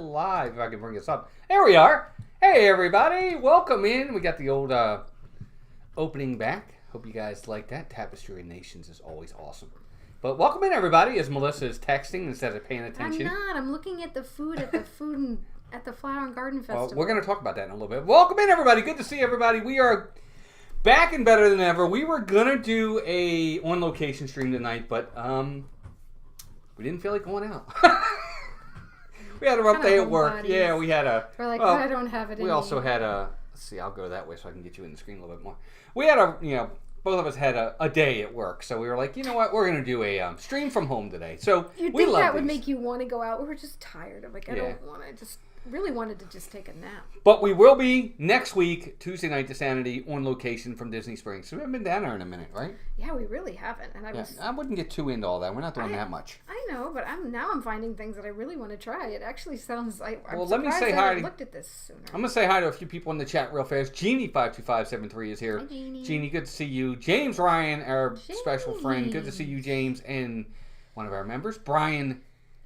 live, if I can bring this up. There we are. Hey, everybody. Welcome in. We got the old opening back. Hope you guys like that. Tapestry of Nations is always awesome. But welcome in, everybody, as Melissa is texting instead of paying attention. I'm not. I'm looking at the food at the Flower and Garden Festival. Well, we're going to talk about that in a little bit. Welcome in, everybody. Good to see everybody. We are back and better than ever. We were going to do a on-location stream tonight, but we didn't feel like going out. We had a rough day at work. Bodies. Yeah, we had a... We're like, well, I don't have it in We also me. had a... Let's see, I'll go that way so I can get you in the screen a little bit more. We had a, both of us had a day at work, so we were like, you know what, we're going to do a stream from home today. So You'd we think love that would these. make you want to go out. We were just tired. I'm like, I don't want to. Just really wanted to just take a nap. But we will be next week, Tuesday night, DISANITY, on location from Disney Springs. So we haven't been down there in a minute, right? Yeah, we really haven't. And I wouldn't get too into all that. We're not doing that much. I know, but I'm finding things that I really want to try. It actually sounds like I'm let me say surprised I hi. haven't looked at this sooner. I'm going to say hi to a few people in the chat real fast. Jeannie52573 is here. Hi, Jeannie. Jeannie, good to see you. James Ryan, our special friend. Good to see you, James. And one of our members, Brian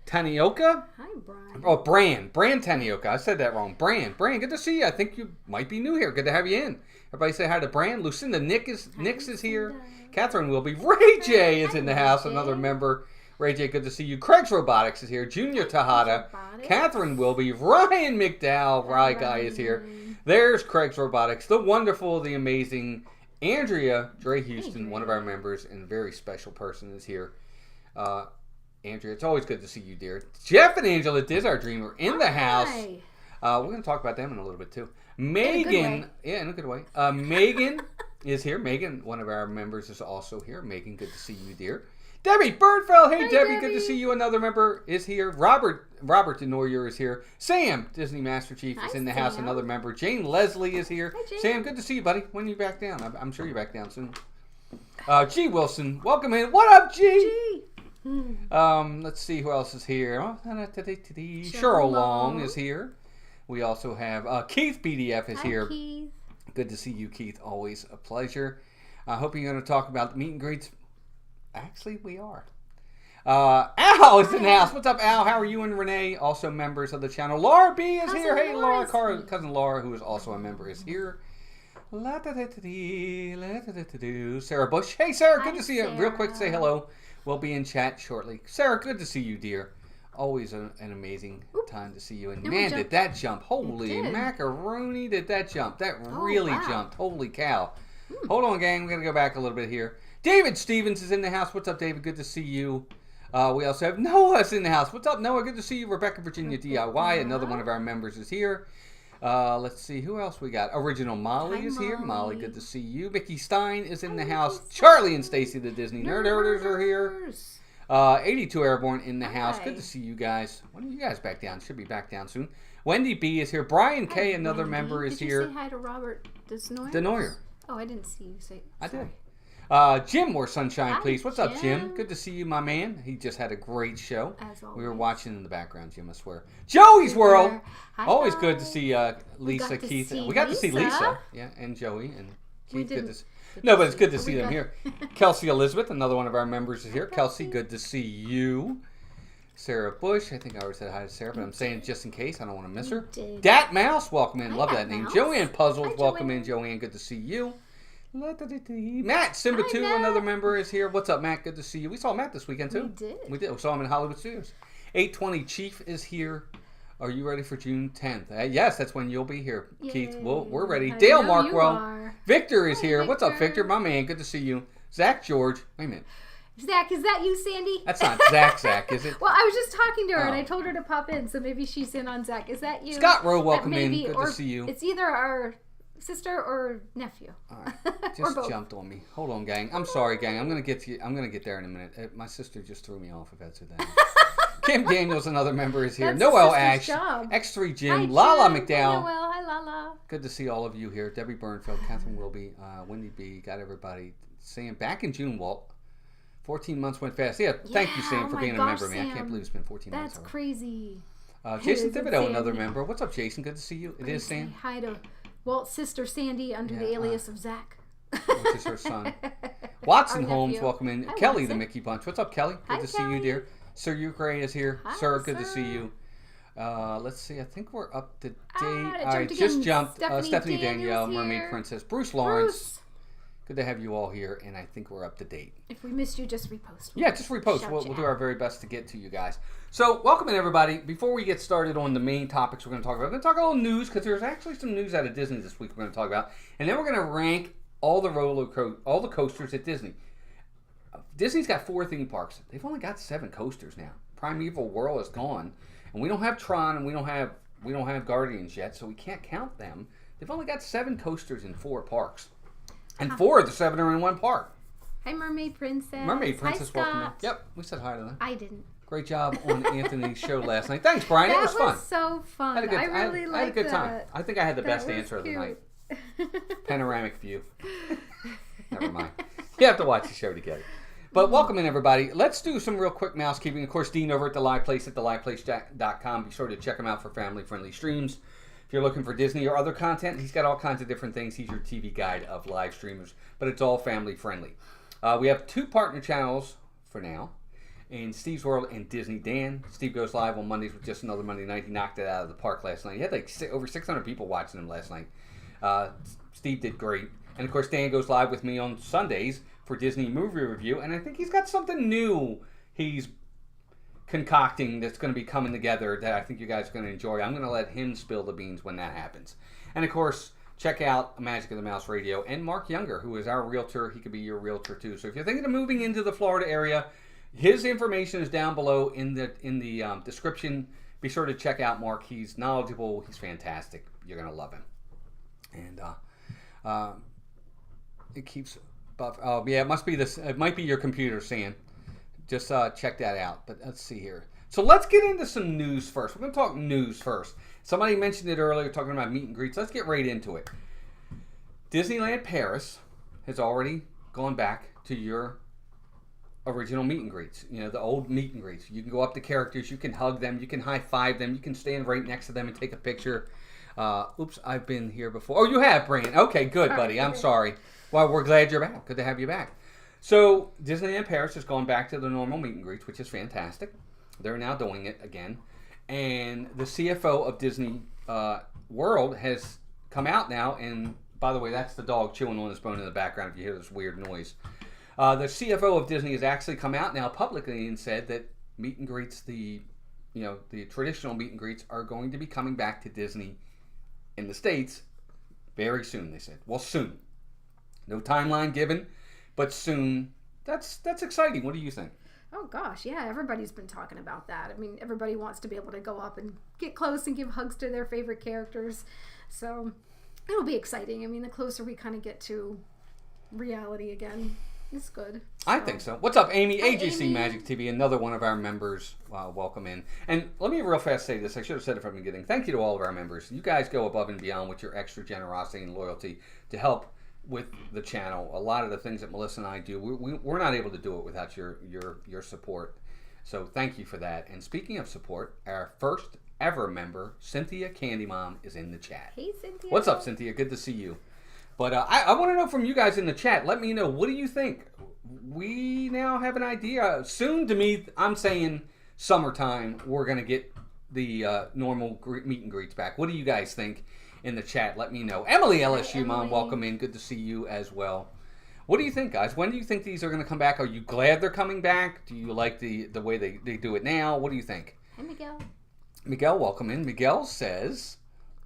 Tanioka. Hi, Brian. Oh, Bran Tanioka. I said that wrong. Bran, good to see you. I think you might be new here. Good to have you in. Everybody say hi to Bran. Lucinda Nix is here. Catherine will be. Ray J is in the house. Another member. Ray J, good to see you. Craig's Robotics is here. Junior Tejada. Catherine will be. Ryan McDowell. Rye Guy is here. There's Craig's Robotics. The wonderful, the amazing Andrea Dre Houston, one of our members and a very special person, is here. Andrea, it's always good to see you, dear. Jeff and Angela Diz, our dreamer, in the house. We're going to talk about them in a little bit, too. Megan, in a good way. Megan is here. Megan, one of our members, is also here. Megan, good to see you, dear. Debbie Birdfell, hey, Debbie, good to see you. Another member is here. Robert Denoyer is here. Sam, Disney Master Chief, is in the house. Another member. Jane Leslie is here. Hi, Jane. Sam, good to see you, buddy. When are you back down? I'm sure you're back down soon. G. Wilson, welcome in. What up, G? Let's see who else is here. Cheryl Long is here. We also have Keith BDF is here. Keith. Good to see you, Keith. Always a pleasure. I hope you're going to talk about the meet and greets. Actually, we are. Al is in the house. What's up, Al? How are you and Renee? Also members of the channel. Laura B is here. Hey, Laura. Cousin Laura, who is also a member, is here. Sarah Bush. Hey, Sarah. Good to see you. Real quick, say hello. We'll be in chat shortly. Sarah, good to see you, dear. Always an amazing time to see you. And man, did that jump. Holy macaroni, did that jump. That really jumped. Holy cow. Hold on, gang. We're going to go back a little bit here. David Stevens is in the house. What's up, David? Good to see you. We also have Noah's in the house. What's up, Noah? Good to see you. Rebecca Virginia DIY, another one of our members, is here. Let's see. Who else we got? Original Molly is here. Molly, good to see you. Mickey Stein is in the house. Charlie and Stacy, the Disney Nerd Herders, are here. 82 Airborne in the house. Good to see you guys. When are you guys back down? Should be back down soon. Wendy B is here. Brian K, another member, is here. Did you say hi to Robert Denoyer? Oh, I didn't see you say. I did. Jim, more sunshine, please. What's up, Jim? Good to see you, my man. He just had a great show. As always. We were watching in the background, Jim, I swear. Joey's World. Hi, Always guys. good to see Lisa, Keith. We got to see Lisa. Yeah, and Joey and Keith. Good to see. No, but it's good to see them here. Kelsey Elizabeth, another one of our members, is here. Kelsey, good to see you. Sarah Bush, I think I already said hi to Sarah, but I'm saying just in case, I don't want to miss her. Dat Mouse, welcome in. Love that name. Joanne Puzzles, welcome in. Joanne, good to see you. Matt Simba 2, another member, is here. What's up, Matt? Good to see you. We saw Matt this weekend, too. We did. We saw him in Hollywood Studios. 820 Chief is here. Are you ready for June 10th? Yes, that's when you'll be here, Keith. We're ready. Dale Markwell. Victor is here. What's up, Victor? My man. Good to see you. Zach George. Wait a minute. Zach, is that you, Sandy? That's not Zach, is it? Well, I was just talking to her, and I told her to pop in, so maybe she's in on Zach. Is that you? Scott Rowe, welcome in. Good to see you. It's either our sister or nephew. All right. Just jumped on me. Hold on, gang. I'm sorry, gang. I'm gonna get to you. I'm gonna get there in a minute. My sister just threw me off, if that's who that is. Kim Daniels, another member, is here. That's Noel Ash. Job. X3 Jim. Hi, Lala Jim. McDowell. Hi, Noel. Hi, Lala. Good to see all of you here. Debbie Burnfield, Catherine Wilby, Wendy B. Got everybody. Sam, back in June, Walt. 14 months went fast. Yeah, thank you, Sam, for being a member, man. I can't believe it's been 14 months. That's crazy. Jason Thibodeau, another member. What's up, Jason? Good to see you. It is Sam. Hi to Walt's sister, Sandy, under the alias of Zach. Which is her son. Watson Our Holmes, nephew. welcome in. Hi, Kelly, Watson. the Mickey Bunch. What's up, Kelly? Good Hi, to see you, dear. Sir Ukraine is here. Hi, Sir, good to see you. Let's see. I think we're up to date. I just jumped. Stephanie Danielle, Daniel's Mermaid here. Princess, Bruce Lawrence. Bruce. Good to have you all here, and I think we're up to date. If we missed you, just repost. Yeah, just repost. We'll do our very best to get to you guys. So, welcome in, everybody. Before we get started on the main topics we're going to talk about, we're going to talk a little news, because there's actually some news out of Disney this week we're going to talk about. And then we're going to rank all the all the coasters at Disney. Disney's got 4 theme parks. They've only got 7 coasters now. Primeval Whirl is gone. And we don't have Tron, and we don't have Guardians yet, so we can't count them. They've only got 7 coasters in 4 parks. And 4 of the 7 are in 1 park. Hi, Mermaid Princess. Mermaid Princess, hi, welcome in. Yep, we said hi to them. I didn't. Great job on Anthony's show last night. Thanks, Brian. It was fun. That was so fun. I really liked I had a good time. that. I think I had the best was answer of the cute. night. Panoramic view. Never mind. You have to watch the show together. But welcome in, everybody. Let's do some real quick mousekeeping. Of course, Dean over at The Live Place at theliveplace.com. Be sure to check him out for family-friendly streams. If you're looking for Disney or other content, he's got all kinds of different things. He's your TV guide of live streamers, but it's all family-friendly. We have 2 partner channels for now, in Steve's World and Disney Dan. Steve goes live on Mondays with Just Another Monday Night. He knocked it out of the park last night. He had like over 600 people watching him last night. Steve did great. And of course, Dan goes live with me on Sundays for Disney Movie Review, and I think he's got something new he's concocting that's going to be coming together that I think you guys are going to enjoy. I'm going to let him spill the beans when that happens. And of course, check out Magic of the Mouse Radio and Marc Younger, who is our realtor. He could be your realtor too. So if you're thinking of moving into the Florida area, his information is down below in the description. Be sure to check out Marc. He's knowledgeable. He's fantastic. You're going to love him. And it keeps buff. Oh yeah, it must be this. It might be your computer saying. Just check that out. But let's see here. So let's get into some news first. We're going to talk news first. Somebody mentioned it earlier, talking about meet and greets. Let's get right into it. Disneyland Paris has already gone back to your original meet and greets. You know, the old meet and greets. You can go up to characters. You can hug them. You can high five them. You can stand right next to them and take a picture. Oops, I've been here before. Oh, you have, Brandon. Okay, good, buddy. I'm sorry. Well, we're glad you're back. Good to have you back. So, Disneyland Paris has gone back to the normal meet and greets, which is fantastic. They're now doing it again. And the CFO of Disney World has come out now. And, by the way, that's the dog chewing on his bone in the background if you hear this weird noise. The CFO of Disney has actually come out now publicly and said that meet and greets, the traditional meet and greets, are going to be coming back to Disney in the States very soon, they said. Well, soon. No timeline given. But soon, that's exciting. What do you think? Oh gosh, yeah, everybody's been talking about that. I mean, everybody wants to be able to go up and get close and give hugs to their favorite characters. So it'll be exciting. I mean, the closer we kind of get to reality again, it's good. So. I think so. What's up, Amy? Hi, AGC Amy. Magic TV, another one of our members. Welcome in. And let me real fast say this. I should have said it from the beginning. Thank you to all of our members. You guys go above and beyond with your extra generosity and loyalty to help with the channel. A lot of the things that Melissa and I do, we're not able to do it without your support. So thank you for that. And speaking of support, our first ever member, Cynthia Candy Mom, is in the chat. Hey, Cynthia. What's up, Cynthia? Good to see you. But I want to know from you guys in the chat. Let me know, what do you think? We now have an idea. Soon, to me, I'm saying summertime, we're going to get the normal meet and greets back. What do you guys think? In the chat, let me know. Emily LSU, Mom, welcome in. Good to see you as well. What do you think, guys? When do you think these are going to come back? Are you glad they're coming back? Do you like the way they do it now? What do you think? Hi, Miguel. Miguel, welcome in. Miguel says,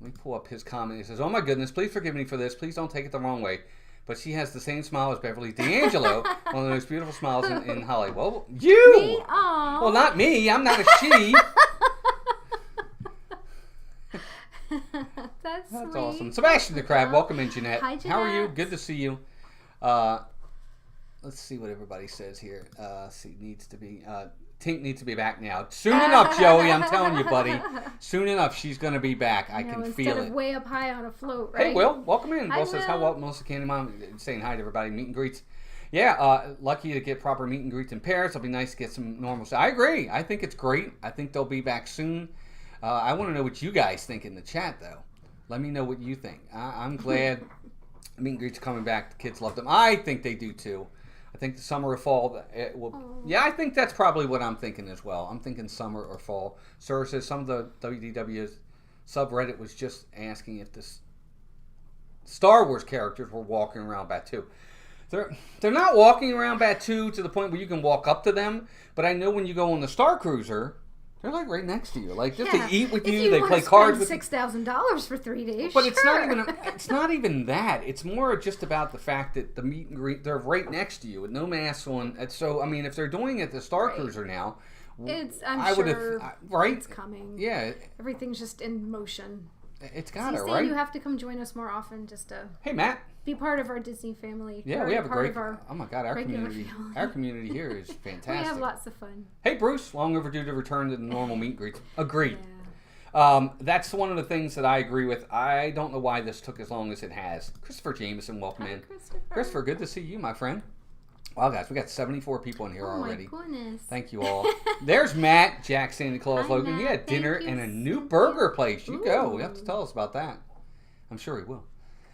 let me pull up his comment. He says, oh my goodness, please forgive me for this. Please don't take it the wrong way. But she has the same smile as Beverly D'Angelo, one of the most beautiful smiles in Hollywood. Well, you! Me? Aww. Well, not me. I'm not a she. That's sweet. Awesome. Sebastian the Crab, welcome in, Jeanette. Hi, Jeanette. How are you? Good to see you. Let's see what everybody says here. Needs to be Tink needs to be back now. Soon enough, Joey. I'm telling you, buddy. Soon enough, she's going to be back. I can feel it. Instead of way up high on a float, right? Hey, Will. Welcome in. Hi, Will says, how well, Melissa Candy Mom, saying hi to everybody. Meet and greets. Yeah, lucky to get proper meet and greets in Paris. It'll be nice to get some normal stuff. I agree. I think it's great. I think they'll be back soon. I want to know what you guys think in the chat, though. Let me know what you think. I'm glad meet and greets are coming back. The kids love them. I think they do, too. I think the summer or fall, it will. Yeah, I think that's probably what I'm thinking as well. I'm thinking summer or fall. Sir says some of the WDW subreddit was just asking if the Star Wars characters were walking around Batuu. They're not walking around Batuu to the point where you can walk up to them, but I know when you go on the Star Cruiser, they're like right next to you, like just to eat with you. They play cards with you. $6,000 for 3 days. But it's not even. It's not even that. It's more just about the fact that the meet and greet, they're right next to you with no masks on. And so I mean, if they're doing it at the Star Cruiser now, I'm sure right? It's coming. Yeah, everything's just in motion. It's got so it, right? You have to come join us more often, just to. Hey, Matt. Be part of our Disney family. Yeah, we have a great. Oh my God, our community. Family. Our community here is fantastic. We have lots of fun. Hey, Bruce, long overdue to return to the normal meet and greets. Agreed. Yeah. That's one of the things that I agree with. I don't know why this took as long as it has. Christopher Jameson, welcome in. Christopher, good to see you, my friend. Wow, guys, we got 74 people in here already. Oh my goodness. Thank you all. There's Matt, Jack Santa Claus, Hi, Logan. Matt. He had dinner in a new burger place. You go. You have to tell us about that. I'm sure he will.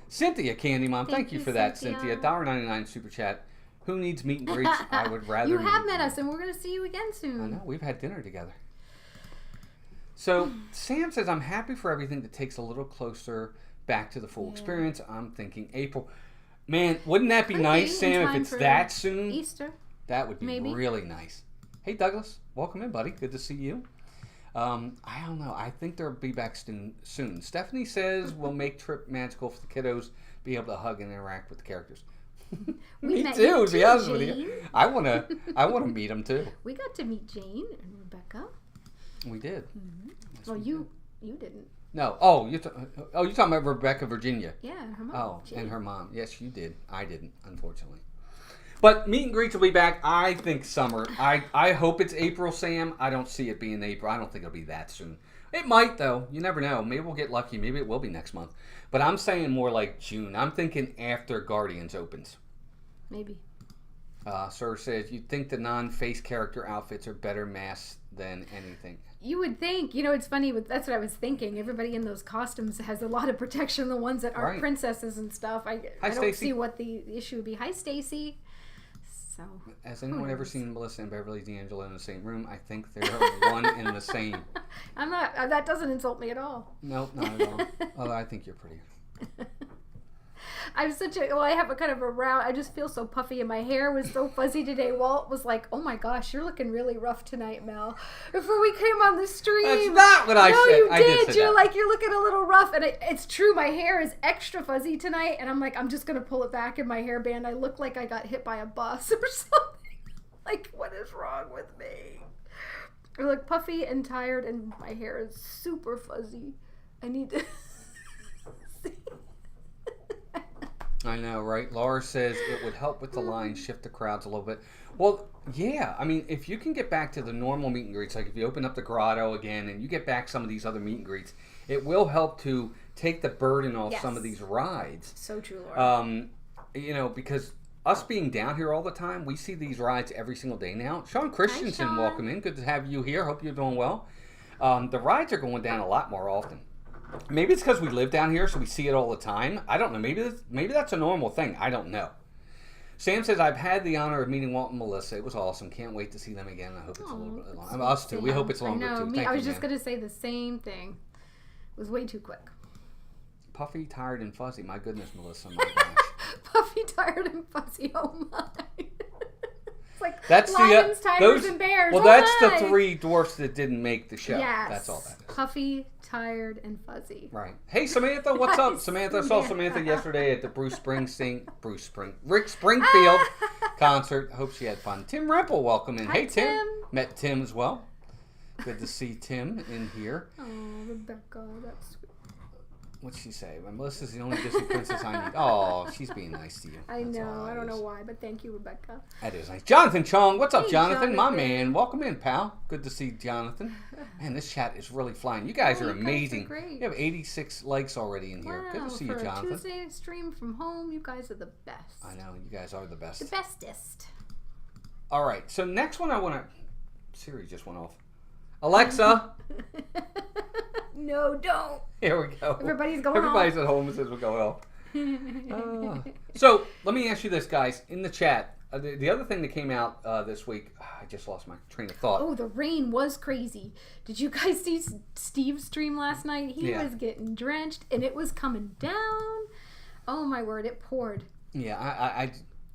Cynthia, Candy Mom, thank you for that, Cynthia. $1.99 super chat. Who needs meet and greets? I would rather. You have met us, and we're going to see you again soon. I know. We've had dinner together. So, Sam says, I'm happy for everything that takes a little closer back to the full experience. I'm thinking April. Man, wouldn't that be nice, Sam, if it's that soon? Easter. That would be really nice. Hey, Douglas. Welcome in, buddy. Good to see you. I don't know. I think they'll be back soon. Stephanie says we'll make trip magical for the kiddos, be able to hug and interact with the characters. Me too, to be honest with you. I wanna meet them too. We got to meet Jane and Rebecca. We did. Mm-hmm. Yes, well, you didn't. No. Oh, you're talking about Rebecca, Virginia. Yeah, and her mom. Oh, Jane. And her mom. Yes, you did. I didn't, unfortunately. But meet and greets will be back, I think, summer. I hope it's April, Sam. I don't see it being April. I don't think it'll be that soon. It might, though. You never know. Maybe we'll get lucky. Maybe it will be next month. But I'm saying more like June. I'm thinking after Guardians opens. Maybe. Sir says, you'd think the non-face character outfits are better masked than anything. You would think. You know, it's funny. That's what I was thinking. Everybody in those costumes has a lot of protection. The ones that aren't princesses and stuff. I don't see what the issue would be. Hi, Stacy. So, has anyone ever seen Melissa and Beverly D'Angelo in the same room? I think they're one in the same. I'm not. That doesn't insult me at all. No, not at all. Although I think you're pretty. I'm I have a kind of a round. I just feel so puffy, and my hair was so fuzzy today. Walt was like, "Oh my gosh, you're looking really rough tonight, Mel." Before we came on the stream, that's not what I said. No, you I did. Say You're that. like, you're looking a little rough, and it's true. My hair is extra fuzzy tonight, and I'm like, I'm just gonna pull it back in my hairband. I look like I got hit by a bus or something. Like, what is wrong with me? I look puffy and tired, and my hair is super fuzzy. I need to see. I know, right? Laura says it would help with the line, shift the crowds a little bit. Well, yeah. I mean, if you can get back to the normal meet and greets, like if you open up the grotto again and you get back some of these other meet and greets, it will help to take the burden off some of these rides. So true, Laura. You know, because us being down here all the time, we see these rides every single day now. Sean Christensen, welcome in. Good to have you here. Hope you're doing well. The rides are going down a lot more often. Maybe it's because we live down here, so we see it all the time. I don't know. Maybe that's a normal thing. I don't know. Sam says, I've had the honor of meeting Walt and Melissa. It was awesome. Can't wait to see them again. I hope it's a little bit longer. Us too. We hope it's longer too. I was just going to say the same thing. It was way too quick. Puffy, tired, and fuzzy. My goodness, Melissa. My gosh. Puffy, tired, and fuzzy. Oh my. It's like that's lions, tigers, and bears. Well, that's the three dwarfs that didn't make the show. Yes. That's all that is. Puffy, tired, and fuzzy. Right. Hey, Samantha, what's up? Samantha, I saw Samantha yesterday at the Rick Springfield concert. Hope she had fun. Tim Rempel, welcome in. Hi, hey, Tim. Tim. Met Tim as well. Good to see Tim in here. Oh, Rebecca, that's sweet. What'd she say? Melissa's the only Disney princess I need. Oh, she's being nice to you. I know. I don't know why, but thank you, Rebecca. That is nice. Jonathan Chong. What's up, Hey, Jonathan? My Jonathan. man. Welcome in, pal. Good to see Jonathan. Man, this chat is really flying. You guys are you guys are amazing. great. You have 86 likes already in here. Wow, Good to see for you, Jonathan. a Tuesday stream from home, you guys are the best. I know. You guys are the best. The bestest. All right. So next one I want to... Siri just went off. Alexa. No, don't. Here we go. Everybody's going Everybody's at home and says we'll go off. So let me ask you this, guys. In the chat, The other thing that came out this week, I just lost my train of thought. Oh, the rain was crazy. Did you guys see Steve's stream last night? He was getting drenched, and it was coming down. Oh my word, it poured. Yeah,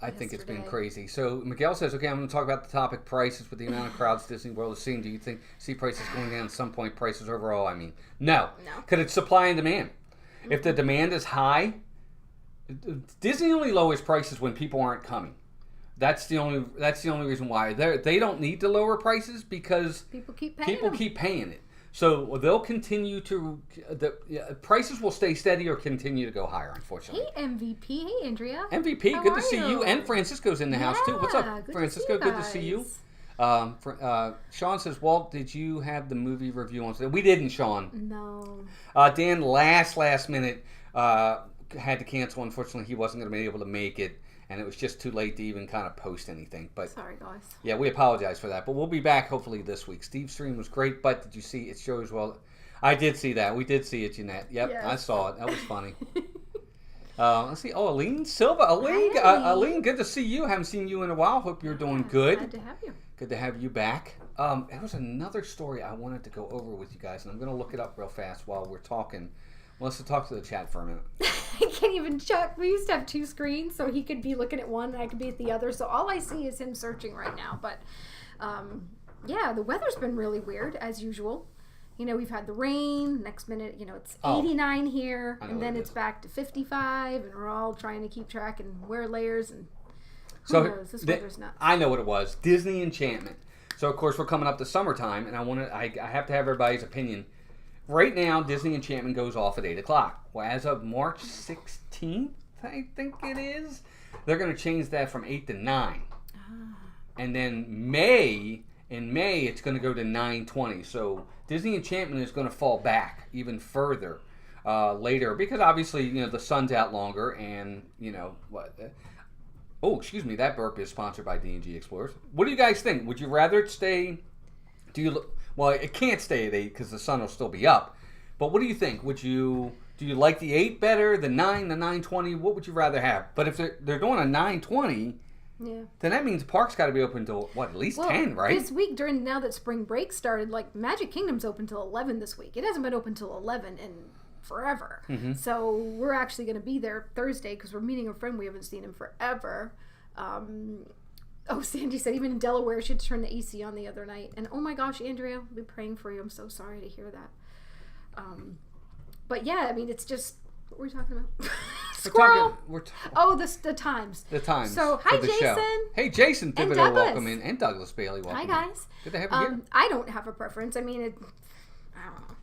I think it's been crazy. So Miguel says, okay, I'm going to talk about the topic prices with the amount of crowds Disney World is seeing. Do you see prices going down at some point? Prices overall, I mean, no. Because it's supply and demand. Mm-hmm. If the demand is high, Disney only lowers prices when people aren't coming. That's the only reason why. They don't need to lower prices because people keep paying it. So they'll continue to, prices will stay steady or continue to go higher, unfortunately. Hey, MVP. Hey, Andrea. MVP, good to see you. And Francisco's in the house, too. What's up, Francisco? Good to see you. Sean says, Walt, did you have the movie review on today? We didn't, Sean. No. Dan, last minute, had to cancel. Unfortunately, he wasn't going to be able to make it. And it was just too late to even kind of post anything. But sorry, guys. Yeah, we apologize for that. But we'll be back hopefully this week. Steve's stream was great, but did you see it shows well? I did see that. We did see it, Jeanette. Yep, yes. I saw it. That was funny. Let's see. Oh, Aline Silva. Aline, good to see you. Haven't seen you in a while. Hope you're doing good. Glad to have you. Good to have you back. There was another story I wanted to go over with you guys, and I'm going to look it up real fast while we're talking. Let's talk to the chat for a minute. I can't even check. We used to have two screens, so he could be looking at one and I could be at the other. So all I see is him searching right now. But, yeah, the weather's been really weird, as usual. You know, we've had the rain. Next minute, it's 89 here. And then it's back to 55. And we're all trying to keep track and wear layers. And who knows? This weather's nuts. I know what it was. Disney Enchantment. So, of course, we're coming up to summertime. And I have to have everybody's opinion. Right now, Disney Enchantment goes off at 8 o'clock. Well, as of March 16th, I think it is, they're going to change that from 8 to 9. And then in May, it's going to go to 9:20. So Disney Enchantment is going to fall back even further later because obviously, the sun's out longer and, oh, excuse me, that burp is sponsored by D&G Explorers. What do you guys think? Would you rather it stay... Well, it can't stay at 8 because the sun will still be up. But what do you think? Do you like the 8 better, the 9, the 9:20? What would you rather have? But if they're doing a 9:20, then that means the park's got to be open till at least 10, right? This week, now that spring break started, Magic Kingdom's open till 11 this week. It hasn't been open till 11 in forever. Mm-hmm. So we're actually going to be there Thursday because we're meeting a friend we haven't seen in forever. Oh, Sandy said even in Delaware she had to turn the AC on the other night. And oh my gosh, Andrea, I'll be praying for you. I'm so sorry to hear that. But yeah, I mean, it's just, what were we talking about? Squirrel. The times. The times. So, hi, Jason. Show. Hey, Jason Thibodeau, welcome in. And Douglas Bailey, welcome in. Hi, guys. Good to have you here. I don't have a preference. I mean, I don't know.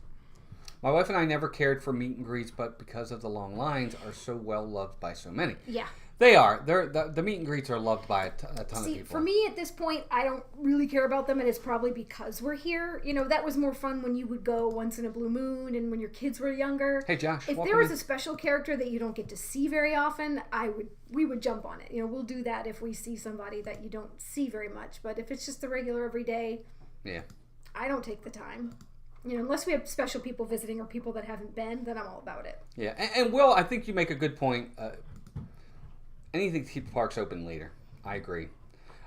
My wife and I never cared for meet and greets, but because of the long lines, are so well loved by so many. Yeah. They are. The meet and greets are loved by a ton of people. For me, at this point, I don't really care about them, and it's probably because we're here. That was more fun when you would go once in a blue moon and when your kids were younger. Hey, Josh. If there was a special character that you don't get to see very often, we would jump on it. We'll do that if we see somebody that you don't see very much. But if it's just the regular everyday, I don't take the time. Unless we have special people visiting or people that haven't been, then I'm all about it. Yeah, and Will, I think you make a good point. Anything to keep the parks open later. I agree.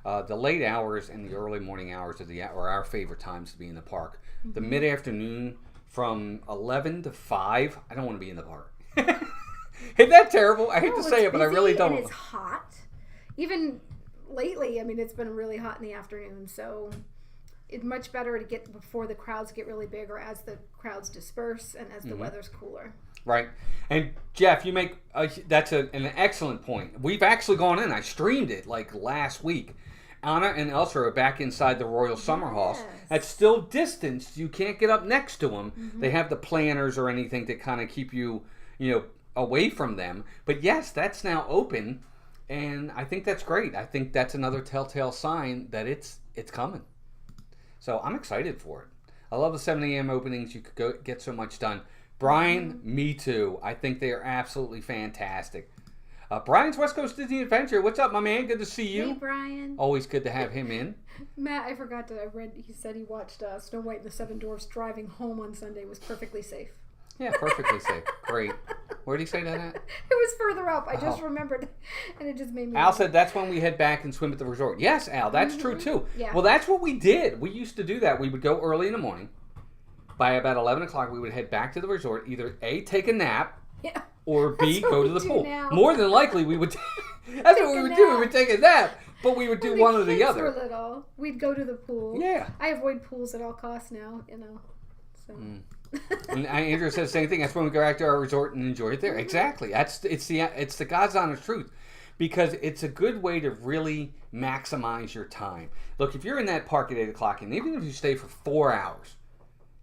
The late hours and the early morning hours are our favorite times to be in the park. Mm-hmm. The mid-afternoon from 11 to 5, I don't want to be in the park. Isn't that terrible? I hate to say it, but I really don't. And it's hot. Even lately, I mean, it's been really hot in the afternoon, so it's much better to get before the crowds get really big or as the crowds disperse and as the weather's cooler. Right. And Jeff, you make that's an excellent point. We've actually gone in. I streamed it last week. Anna and Elsa are back inside the Royal Summer House. That's still distanced. You can't get up next to them. Mm-hmm. They have the planners or anything to kind of keep you, away from them. But yes, that's now open, and I think that's great. I think that's another telltale sign that it's coming. So I'm excited for it. I love the 7 a.m. openings. You could go get so much done. Brian, me too. I think they are absolutely fantastic. Brian's West Coast Disney Adventure. What's up, my man? Good to see you. Hey, Brian. Always good to have him in. Matt, I forgot to. He said he watched Snow White and the Seven Dwarfs driving home on Sunday. Was perfectly safe. Yeah, perfectly safe. Great. Where did he say that at? It was further up. I just remembered, and it just made me. Al said that's when we head back and swim at the resort. Yes, Al, that's true too. Yeah. Well, that's what we did. We used to do that. We would go early in the morning. By about 11 o'clock, we would head back to the resort. Either A, take a nap, or B, go to the pool. Now. More than likely, we would. That's what we would do. We would take a nap, but we would do one or the other. When the kids were little, we'd go to the pool. Yeah. I avoid pools at all costs now. So. And Andrew says the same thing. That's when we go back to our resort and enjoy it there. Exactly. It's the God's honest truth, because it's a good way to really maximize your time. Look, if you're in that park at 8 o'clock, and even if you stay for 4 hours,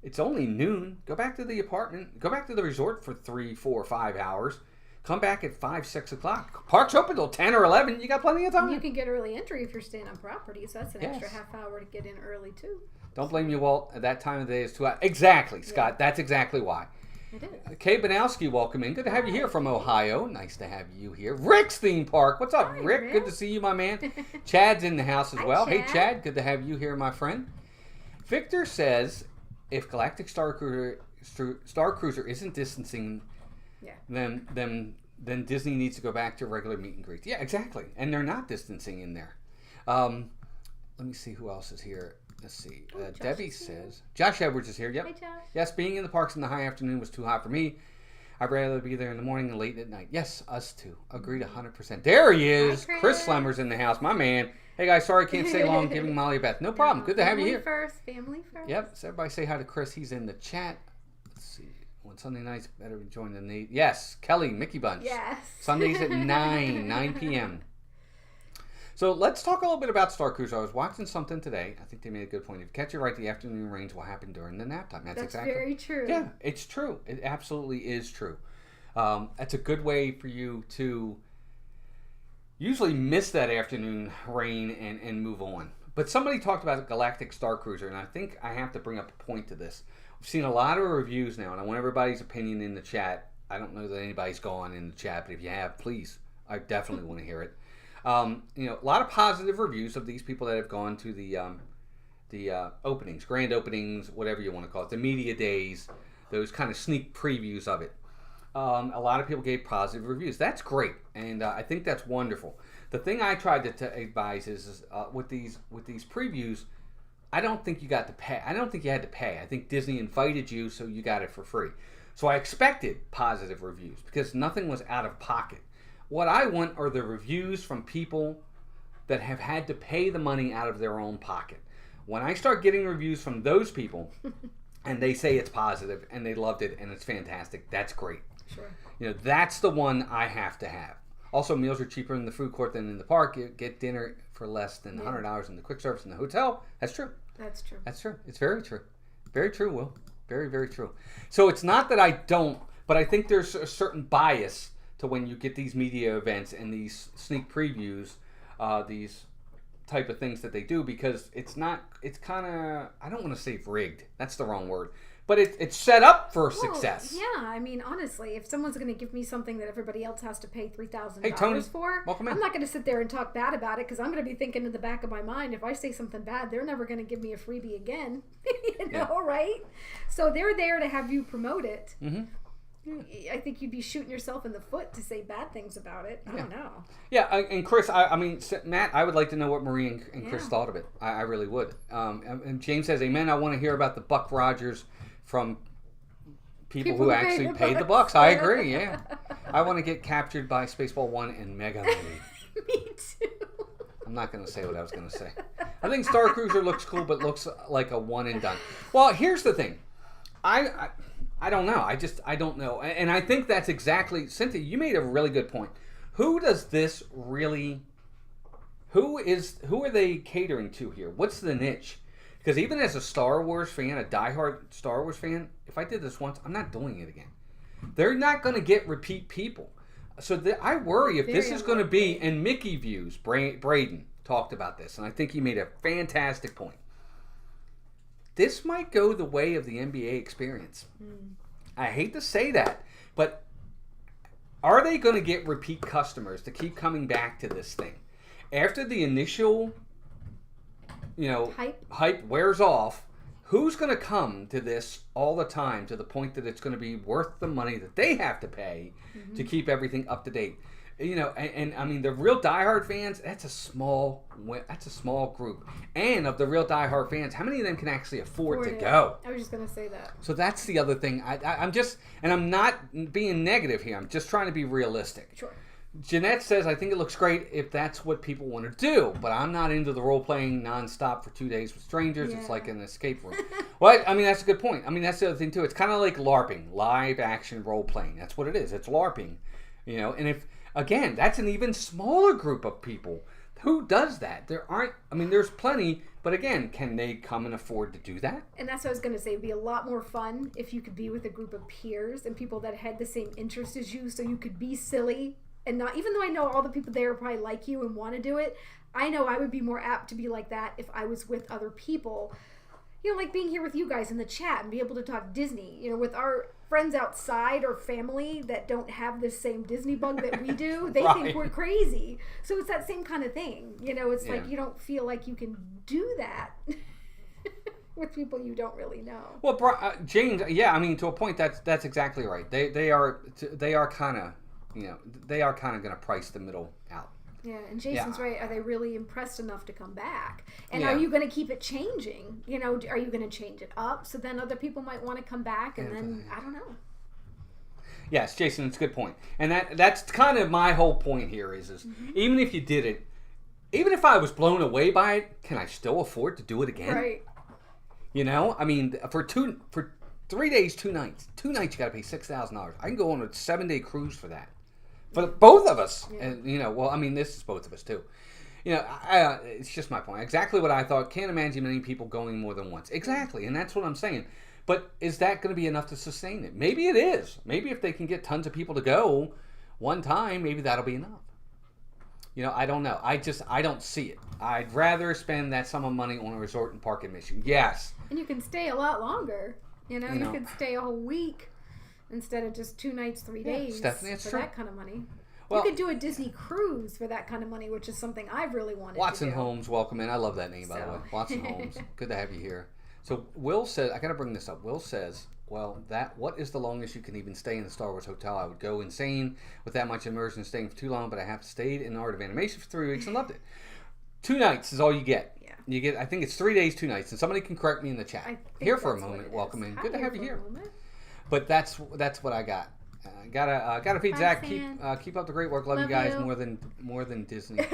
it's only noon. Go back to the apartment. Go back to the resort for 3, 4, 5 hours. Come back at 5, 6 o'clock. Park's open till 10 or 11. You got plenty of time. You can get early entry if you're staying on property, so that's an extra half hour to get in early too. Don't blame you, Walt. At that time of the day is 2 hours. Exactly, Scott. Yeah. That's exactly why. It is. Kay Banowski, welcome in. Good to have you here from Ohio. Nice to have you here. Rick's Theme Park. What's up, Rick? Good to see you, my man. Chad's in the house as well. Chad. Hey, Chad. Good to have you here, my friend. Victor says, if Galactic Star Cruiser isn't distancing, then Disney needs to go back to regular meet and greets. Yeah, exactly. And they're not distancing in there. Let me see who else is here. Let's see. Debbie says, Josh Edwards is here. Yep. Hi, Josh. Yes, being in the parks in the high afternoon was too hot for me. I'd rather be there in the morning and late at night. Yes, us too. Agreed 100%. There he is. Hi, Chris Slemmer's in the house. My man. Hey, guys. Sorry I can't stay long giving Molly a bath. No problem. Good to have you here. Family first. Yep. So everybody say hi to Chris. He's in the chat. Let's see. On Sunday nights, better join the Nate. Yes. Kelly, Mickey Bunch. Yes. Sundays at 9 p.m. So let's talk a little bit about Star Cruiser. I was watching something today. I think they made a good point. If you catch it right, the afternoon rains will happen during the nap time. That's exactly very true. Yeah, it's true. It absolutely is true. That's a good way for you to usually miss that afternoon rain and move on. But somebody talked about Galactic Star Cruiser, and I think I have to bring up a point to this. We've seen a lot of reviews now, and I want everybody's opinion in the chat. I don't know that anybody's gone in the chat, but if you have, please, I definitely want to hear it. A lot of positive reviews of these people that have gone to the openings, grand openings, whatever you want to call it, the media days, those kind of sneak previews of it. A lot of people gave positive reviews. That's great, and I think that's wonderful. The thing I tried to advise is with these previews, I don't think you got to pay. I don't think you had to pay. I think Disney invited you, so you got it for free. So I expected positive reviews because nothing was out of pocket. What I want are the reviews from people that have had to pay the money out of their own pocket. When I start getting reviews from those people and they say it's positive and they loved it and it's fantastic, that's great. Sure. That's the one I have to have. Also, meals are cheaper in the food court than in the park. You get dinner for less than $100 in the quick service in the hotel. That's true. That's true. That's true. It's very true. Very true, Will. Very, very true. So it's not that I don't, but I think there's a certain bias to when you get these media events and these sneak previews, these type of things that they do, because it's kind of, I don't want to say rigged. That's the wrong word. But it's set up for success. Yeah, I mean, honestly, if someone's going to give me something that everybody else has to pay $3,000 for, welcome in. I'm not going to sit there and talk bad about it, because I'm going to be thinking in the back of my mind, if I say something bad, they're never going to give me a freebie again. Right? So they're there to have you promote it. Mm-hmm. I think you'd be shooting yourself in the foot to say bad things about it. I don't know. Yeah, and Chris, I mean, Matt, I would like to know what Marie and Chris thought of it. I really would. And James says, amen, I want to hear about the Buck Rogers from people who actually paid the bucks. I agree, yeah. I want to get captured by Spaceball 1 and Mega Man. Me too. I'm not going to say what I was going to say. I think Star Cruiser looks cool, but looks like a one and done. Well, here's the thing. I don't know. I don't know. And I think that's exactly, Cynthia, you made a really good point. Who does this really, who are they catering to here? What's the niche? Because even as a Star Wars fan, a diehard Star Wars fan, if I did this once, I'm not doing it again. They're not going to get repeat people. So I worry if this is going to be, and Mickey Views, Braden talked about this, and I think he made a fantastic point. This might go the way of the NBA experience. I hate to say that, but are they going to get repeat customers to keep coming back to this thing? After the initial, hype wears off, who's going to come to this all the time to the point that it's going to be worth the money that they have to pay to keep everything up to date? You know, and I mean, the real diehard fans, that's a small group. And of the real diehard fans, how many of them can actually afford to go? I was just going to say that. So that's the other thing. I'm just, and I'm not being negative here. I'm just trying to be realistic. Sure. Jeanette says, I think it looks great if that's what people want to do, but I'm not into the role-playing nonstop for 2 days with strangers. It's like an escape room. Well, I mean, that's a good point. I mean, that's the other thing, too. It's kind of like LARPing, live-action role-playing. That's what it is. It's LARPing. You know, and if, again, that's an even smaller group of people. Who does that? There aren't, I mean, there's plenty, but again, can they come and afford to do that? And that's what I was going to say. It'd be a lot more fun if you could be with a group of peers and people that had the same interest as you, so you could be silly. And not, even though I know all the people there probably like you and want to do it, I know I would be more apt to be like that if I was with other people. You know, like being here with you guys in the chat and be able to talk Disney. You know, with our friends outside or family that don't have the same Disney bug that we do, they think we're crazy. So it's that same kind of thing. You know, it's like you don't feel like you can do that with people you don't really know. Well, James, yeah, I mean, to a point, that's exactly right. They are kind of, you know, they are kind of going to price the middle out. Yeah, and Jason's right. Are they really impressed enough to come back? And are you going to keep it changing? You know, are you going to change it up so then other people might want to come back? And then, I don't know. Yes, Jason, it's a good point. And that's kind of my whole point here is even if you did it, even if I was blown away by it, can I still afford to do it again? Right. You know, I mean, for 3 days, 2 nights. 2 nights, you got to pay $6,000. I can go on a 7-day cruise for that. For both of us. Yeah. And, you know, well, I mean, this is both of us, too. You know, it's just my point. Exactly what I thought. Can't imagine many people going more than once. Exactly, and that's what I'm saying. But is that going to be enough to sustain it? Maybe it is. Maybe if they can get tons of people to go one time, maybe that'll be enough. You know, I don't know. I don't see it. I'd rather spend that sum of money on a resort and park admission. Yes. And you can stay a lot longer. You know, you could stay a whole week instead of just 2 nights, 3 days. Stephanie, it's for true. That kind of money. Well, you could do a Disney cruise for that kind of money, which is something I've really wanted Watson to do. Holmes, welcome in. I love that name, by the way. Watson Holmes. Good to have you here. So Will says, I got to bring this up. Will says, well, what is the longest you can even stay in the Star Wars hotel? I would go insane with that much immersion staying for too long, but I have stayed in the Art of Animation for 3 weeks and loved it. 2 nights is all you get. Yeah. You get, I think it's 3 days, 2 nights, and somebody can correct me in the chat. Here for a moment. Welcome in. Good to have you here. But that's what I got. Gotta feed Zach. Keep up the great work. Love you guys more than Disney.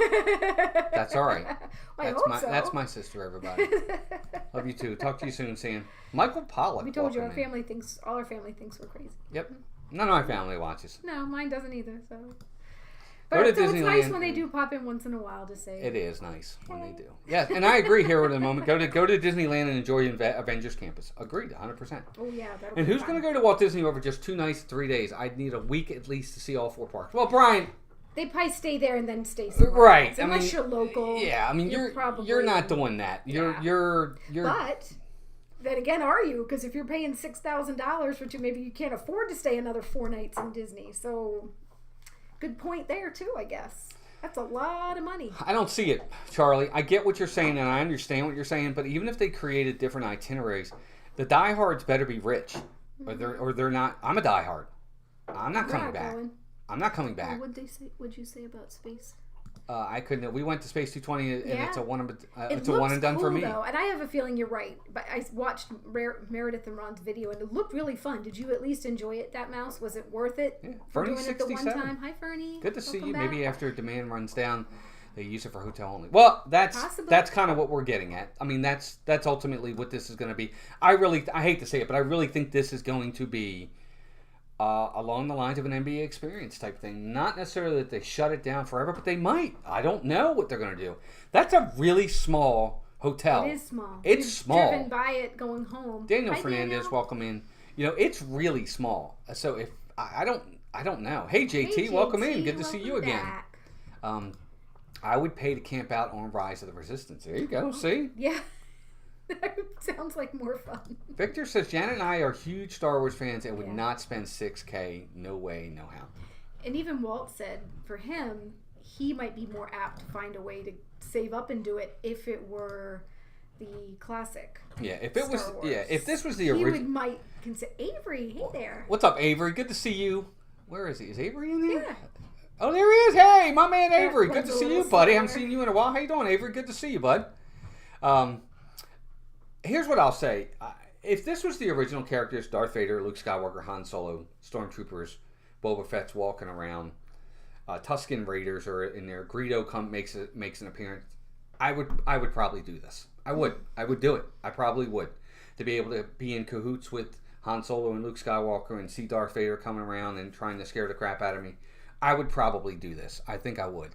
That's all right. That's my sister. Everybody. Love you too. Talk to you soon, Sam. Michael Pollock. We told you all our family thinks we're crazy. Yep. None of my family watches. No, mine doesn't either. So. But it's nice when they do pop in once in a while to say. It is nice when they do. Yes, and I agree here in a moment. Go to Disneyland and enjoy Avengers Campus. Agreed, 100%. Oh yeah, that'll And who's going to go to Walt Disney World for just 2 nights, 3 days? I'd need a week at least to see all 4 parks. Well, Brian. They probably stay there and then stay somewhere right. else. Unless you're local. Yeah, I mean you're not doing that. You're. But then again, are you? Because if you're paying $6,000 for 2, maybe you can't afford to stay another 4 nights in Disney. So. Good point there, too, I guess. That's a lot of money. I don't see it, Charlie. I get what you're saying, and I understand what you're saying, but even if they created different itineraries, the diehards better be rich, or they're not. I'm a diehard. I'm not coming back. I'm not coming back. What'd you say about space? I couldn't. We went to Space 220, and it's a one and done cool, for me. Though, and I have a feeling you're right. But I watched Meredith and Ron's video, and it looked really fun. Did you at least enjoy it? That mouse, was it worth it? Yeah. For Fernie doing 67. it the one time? Hi, Fernie. Good to see you. Back. Maybe after demand runs down, they use it for hotel only. Well, that's kind of what we're getting at. I mean, that's ultimately what this is going to be. I hate to say it, but I really think this is going to be. Along the lines of an NBA experience type thing. Not necessarily that they shut it down forever, but they might. I don't know what they're going to do. That's a really small hotel. It is small. It's small. Driven by it going home. Daniel Fernandez, welcome in. You know, it's really small. So if I don't know. Hey JT, welcome in. Good to see you again. I would pay to camp out on Rise of the Resistance. There you go. See? Yeah. That sounds like more fun. Victor says, Janet and I are huge Star Wars fans and would not spend $6,000. No way, no how. And even Walt said, for him, he might be more apt to find a way to save up and do it if it were the classic. Yeah, if it was, Star Wars. yeah, if this was the He original. might consider Avery. Hey there. What's up, Avery? Good to see you. Where is he? Is Avery in there? Yeah. Oh, there he is. Hey, my man Avery. Good to one's a see you, little buddy. Haven't slower. seen you in a while. How you doing, Avery? Good to see you, bud. Here's what I'll say. If this was the original characters, Darth Vader, Luke Skywalker, Han Solo, Stormtroopers, Boba Fett's walking around, Tusken Raiders are in there, Greedo makes an appearance, I would probably do this. I would do it. I probably would. To be able to be in cahoots with Han Solo and Luke Skywalker and see Darth Vader coming around and trying to scare the crap out of me, I would probably do this. I think I would.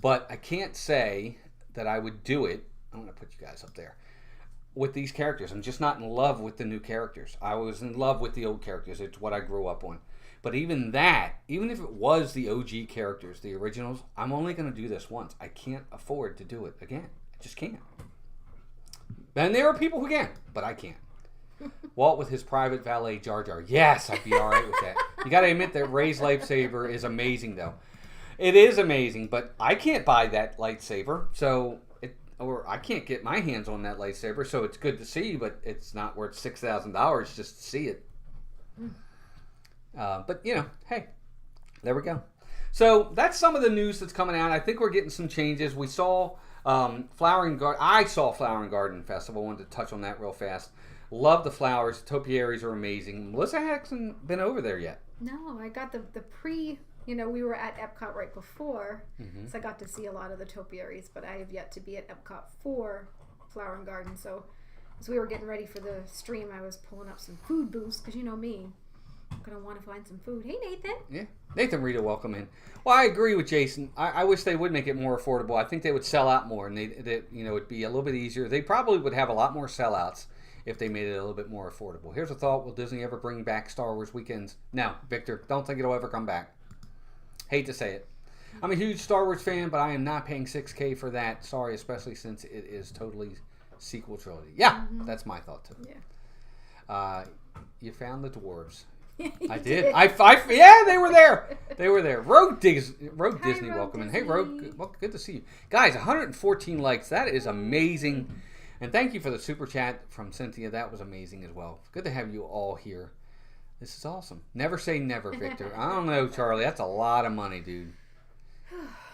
But I can't say that I would do it. I'm going to put you guys up there. With these characters. I'm just not in love with the new characters. I was in love with the old characters. It's what I grew up on. But even if it was the OG characters, the originals, I'm only going to do this once. I can't afford to do it again. I just can't. And there are people who can, but I can't. Walt with his private valet Jar Jar. Yes, I'd be all right with that. You got to admit that Rey's lightsaber is amazing, though. It is amazing, but I can't buy that lightsaber, or I can't get my hands on that lightsaber, so it's good to see, but it's not worth $6,000 just to see it. But, hey, there we go. So that's some of the news that's coming out. I think we're getting some changes. We saw I saw Flower and Garden Festival. I wanted to touch on that real fast. Love the flowers. Topiaries are amazing. Melissa hasn't been over there yet. No, I got the pre... we were at Epcot right before, so I got to see a lot of the topiaries, but I have yet to be at Epcot for Flower and Garden. So as we were getting ready for the stream, I was pulling up some food booths, because you know me, I'm going to want to find some food. Hey, Nathan. Yeah. Nathan Rita, welcome in. Well, I agree with Jason. I wish they would make it more affordable. I think they would sell out more, and it'd be a little bit easier. They probably would have a lot more sellouts if they made it a little bit more affordable. Here's a thought. Will Disney ever bring back Star Wars weekends? No, Victor, don't think it'll ever come back. Hate to say it. I'm a huge Star Wars fan, but I am not paying $6,000 for that. Sorry, especially since it is totally sequel trilogy. Yeah, that's my thought too. Yeah. You found the dwarves. I did. Yeah, they were there. They were there. Rogue Disney, welcome in. Hey, Rogue, well, good to see you. Guys, 114 likes. That is amazing. And thank you for the super chat from Cynthia. That was amazing as well. Good to have you all here. This is awesome. Never say never, Victor. I don't know, Charlie. That's a lot of money, dude.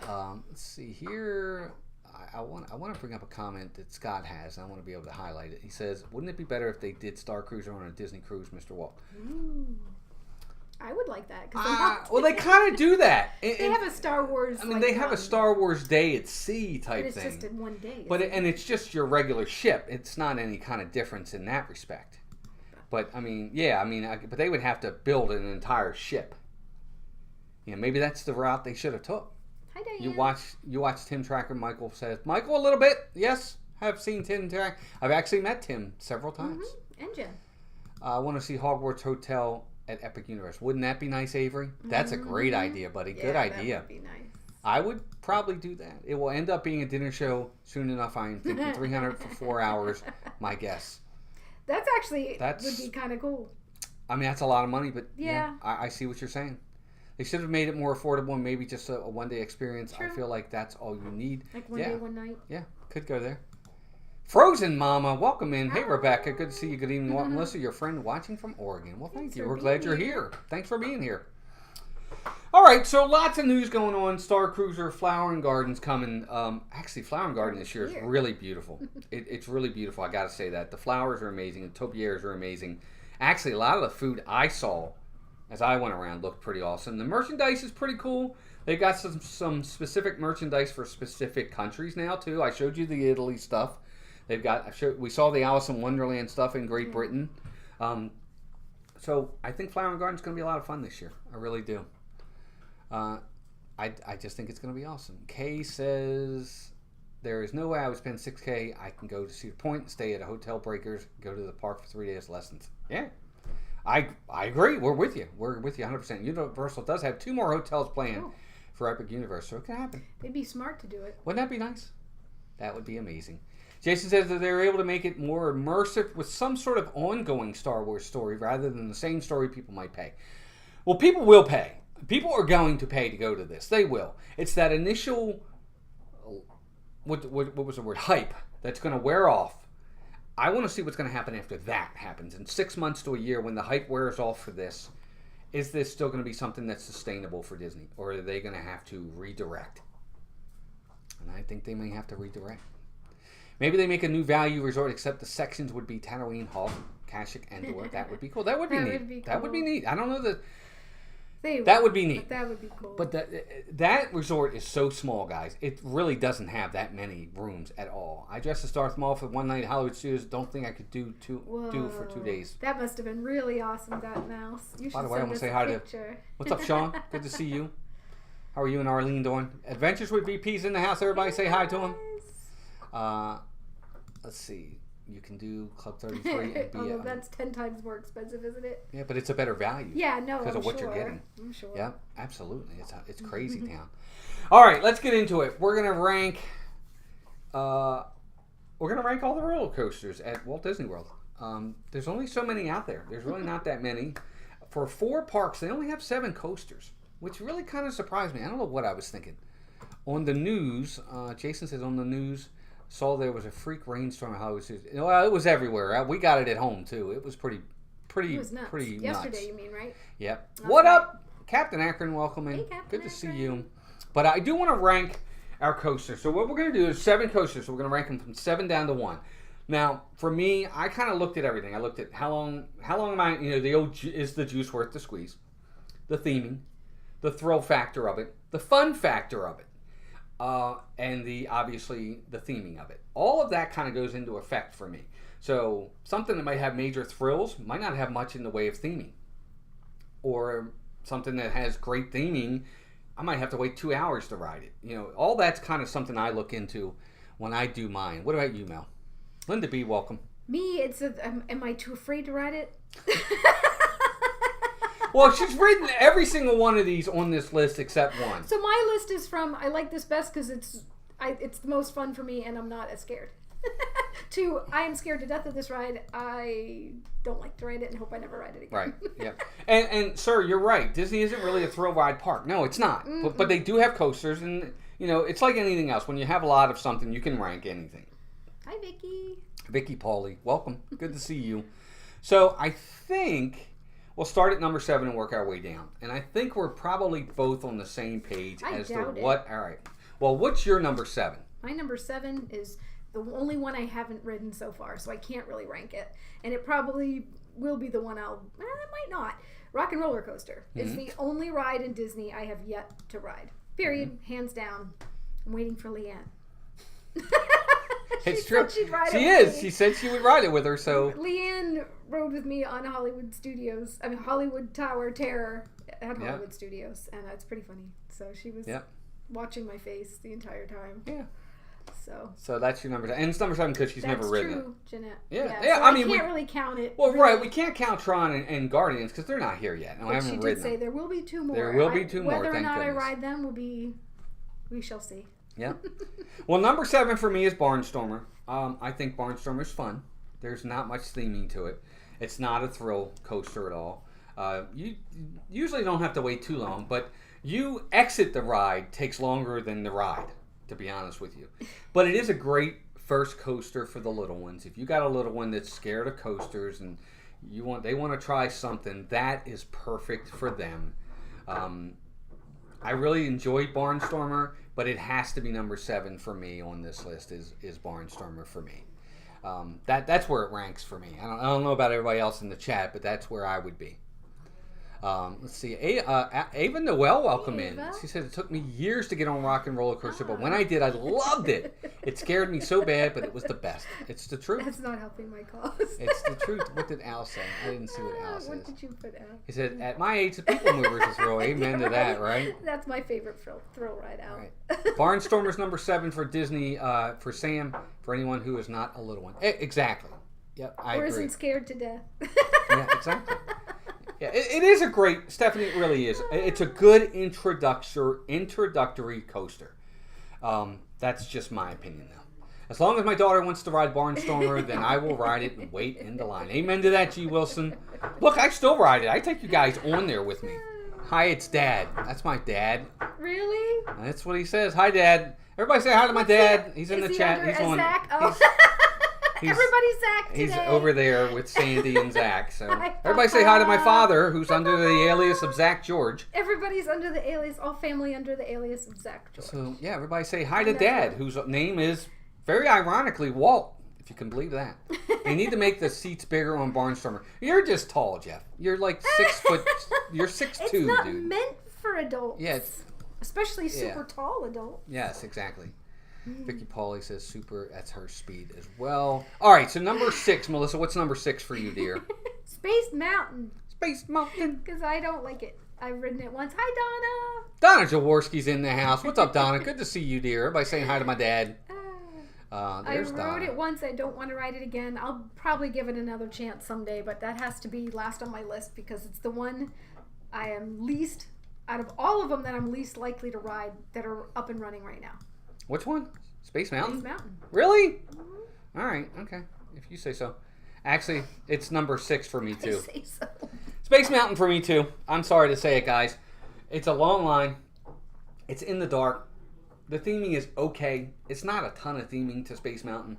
Let's see here. I want to bring up a comment that Scott has, and I want to be able to highlight it. He says, wouldn't it be better if they did Star Cruiser on a Disney cruise, Mr. Walt? Ooh. I would like that. Well, they kind of do that. They have a Star Wars. They have a Star Wars Day at Sea type but it's thing. just in one day. And it's just your regular ship. It's not any kind of difference in that respect. But but they would have to build an entire ship. Maybe that's the route they should have took. Hi, Diane. You watch Tim Tracker. Michael says, Michael, a little bit. Yes, I've seen Tim Tracker. I've actually met Tim several times. And Jen. I want to see Hogwarts Hotel at Epic Universe. Wouldn't that be nice, Avery? That's a great idea, buddy. Good idea. That would be nice. I would probably do that. It will end up being a dinner show soon enough. I'm thinking $300 for 4 hours. My guess. That's would be kind of cool. I mean, that's a lot of money, but yeah. I see what you're saying. They should have made it more affordable and maybe just a one-day experience. True. I feel like that's all you need. Like one day, one night. Yeah, could go there. Frozen Mama, welcome in. Hey, Rebecca, good to see you. Good evening. Melissa, your friend watching from Oregon. Well, thank you. We're glad you're here. Thanks for being here. All right, so lots of news going on. Star Cruiser, Flower and Garden's coming. Actually, Flower and Garden this year is really beautiful. It's really beautiful. I got to say that. The flowers are amazing. The topiaries are amazing. Actually, a lot of the food I saw as I went around looked pretty awesome. The merchandise is pretty cool. They've got some specific merchandise for specific countries now too. I showed you the Italy stuff. We saw the Alice in Wonderland stuff in Great Britain. So I think Flower and Garden's going to be a lot of fun this year. I really do. I just think it's going to be awesome. Kay says, there is no way I would spend $6,000. I can go to Cedar Point, stay at a Hotel Breakers, go to the park for 3 days lessons. Yeah. I agree. We're with you. We're with you 100%. Universal does have 2 more hotels planned for Epic Universe, so it can happen. They'd be smart to do it. Wouldn't that be nice? That would be amazing. Jason says that they're able to make it more immersive with some sort of ongoing Star Wars story rather than the same story people might pay. Well, people will pay. People are going to pay to go to this. They will. It's that initial, what was the word? Hype that's going to wear off I want to see what's going to happen after that happens. In 6 months to a year, when the hype wears off for this, is this still going to be something that's sustainable for Disney? Or are they going to have to redirect? And I think they may have to redirect. Maybe they make a new value resort, except the sections would be Tatooine, Hoth, Kashyyyk, Endor. That would be cool. That would be neat. That would be neat. I don't know that... That would be neat. That would be cool. But that resort is so small, guys. It really doesn't have that many rooms at all. I dressed as Darth Maul for one night at Hollywood Studios. Don't think I could do it for 2 days. That must have been really awesome, that mouse. You By the way, I want to say hi to... What's up, Sean? Good to see you. How are you and Arlene doing? Adventures with VP's in the house. Everybody say hi to him. Let's see. You can do Club 33 and be... Although that's 10 times more expensive, isn't it? Yeah, but it's a better value. Yeah, no, because of what you're getting. I'm sure. Yeah, absolutely. It's crazy town. All right, let's get into it. We're gonna rank. We're gonna rank all the roller coasters at Walt Disney World. There's only so many out there. There's really not that many. For 4 parks, they only have 7 coasters, which really kind of surprised me. I don't know what I was thinking. On the news, Jason says on the news. Saw there was a freak rainstorm at Hollywood Studios. Well, it was everywhere. We got it at home too. It was pretty it was nuts. Pretty Yesterday, nuts. you mean, right? Yep. What up, Captain Akron? Welcome in. Hey, Captain Good to see Akron. you. But I do want to rank our coasters. So what we're going to do is 7 coasters. So we're going to rank them from 7 down to 1. Now, for me, I kind of looked at everything. I looked at how long am I? Is the juice worth the squeeze? The theming, the thrill factor of it, the fun factor of it. And obviously the theming of it. All of that kind of goes into effect for me. So something that might have major thrills might not have much in the way of theming. Or something that has great theming, I might have to wait 2 hours to ride it. All that's kind of something I look into when I do mine. What about you, Mel? Linda B, welcome. Me, am I too afraid to ride it? Well, she's ridden every single one of these on this list except one. So my list is from, I like this best because it's the most fun for me and I'm not as scared. To, I am scared to death of this ride. I don't like to ride it and hope I never ride it again. Right, yeah. And sir, you're right. Disney isn't really a thrill ride park. No, it's not. But they do have coasters and, it's like anything else. When you have a lot of something, you can rank anything. Hi, Vicky. Vicky Pauly, welcome. Good to see you. So I think... We'll start at number 7 and work our way down. And I think we're probably both on the same page as to what... All right. Well, what's your number 7? My number 7 is the only one I haven't ridden so far, so I can't really rank it. And it probably will be the one I might not. Rock and Roller Coaster is the only ride in Disney I have yet to ride. Period. Hands down. I'm waiting for Leanne. It's true. She'd ride she it with is. me. She said she would ride it with her. So Leanne rode with me on Hollywood Tower Terror at Hollywood Studios, and that's pretty funny. So she was watching my face the entire time. Yeah. So that's your number 7, and it's number 7 because she's never ridden it. That's true, Jeanette. Yeah. So I mean, we can't really count it. Well, really. right. We can't count Tron and Guardians because they're not here yet. No, I haven't ridden ridden them. She did say them. there will be 2 more. There will be 2 more. Whether or not goodness. I ride them will be, we shall see. Yeah. Well, number 7 for me is Barnstormer. I think Barnstormer's fun. There's not much theming to it. It's not a thrill coaster at all. You usually don't have to wait too long, but you exit the ride takes longer than the ride, to be honest with you. But it is a great first coaster for the little ones. If you got a little one that's scared of coasters and they want to try something, that is perfect for them. I really enjoyed Barnstormer, but it has to be number 7 for me on this list is Barnstormer for me. That's where it ranks for me. I don't know about everybody else in the chat, but that's where I would be. Let's see. Ava Noel, welcome in. She said, it took me years to get on Rock and Roller Coaster, but when I did, I loved it. It scared me so bad, but it was the best. It's the truth. That's not helping my cause. It's the truth. What did Al say? I didn't see what Al says. What did you put, Al? He said, at my age, the people movers is real. Amen to that, right? That's my favorite thrill ride, Al. Right. Barnstormer's number 7 for Disney, for Sam, for anyone who is not a little one. Exactly. Yep, I agree. Or isn't scared to death. Yeah, exactly. Yeah, it is a great, Stephanie, it really is. It's a good introductory coaster. That's just my opinion, though. As long as my daughter wants to ride Barnstormer, then I will ride it and wait in the line. Amen to that, G. Wilson. Look, I still ride it. I take you guys on there with me. Hi, it's Dad. That's my dad. Really? That's what he says. Hi, Dad. Everybody say hi to my dad. He's in the chat. He's on. Oh. Everybody's Zach today. He's over there with Sandy and Zach. So Hi, everybody say hi to my Papa. father, who's under the alias of Zach George. Everybody's under the alias, all family under the alias of Zach George. So yeah, everybody say hi to Dad, whose name is very ironically Walt. If you can believe that. They need to make the seats bigger on Barnstormer. You're just tall, Jeff. You're like 6 foot. You're 6'2", It's not dude. meant for adults. Yeah, especially super tall adults. Yes, exactly. Vicky Pauly says super. That's her speed as well. All right, so number 6, Melissa. What's number 6 for you, dear? Space Mountain. Space Mountain. Because I don't like it. I've ridden it once. Hi, Donna Jaworski's in the house. What's up, Donna? Good to see you, dear. Everybody saying hi to my dad. Donna. I There's rode Donna. it once. I don't want to ride it again. I'll probably give it another chance someday, but that has to be last on my list because it's the one I am least, out of all of them that I'm least likely to ride that are up and running right now. Which one? Space Mountain? Space Mountain. Really? Mm-hmm. All right. Okay. If you say so. Actually, it's number 6 for me, too. I say so. Space Mountain for me, too. I'm sorry to say it, guys. It's a long line. It's in the dark. The theming is okay. It's not a ton of theming to Space Mountain.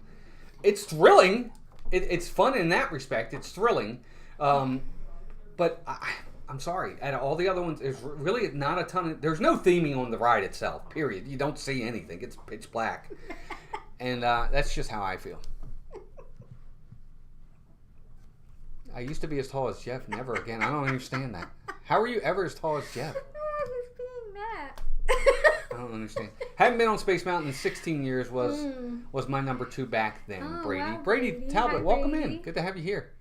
It's thrilling. It's fun in that respect. It's thrilling. But I'm sorry. Out of all the other ones, there's really not a ton of... There's no theming on the ride itself, period. You don't see anything. It's pitch black. And that's just how I feel. I used to be as tall as Jeff. Never again. I don't understand that. How are you ever as tall as Jeff? I'm just being mad. I don't understand. Haven't been on Space Mountain in 16 years was my number 2 back then, Oh, Brady. wow, Brady Brady. Talbot, Hi, welcome Brady. in. Good to have you here.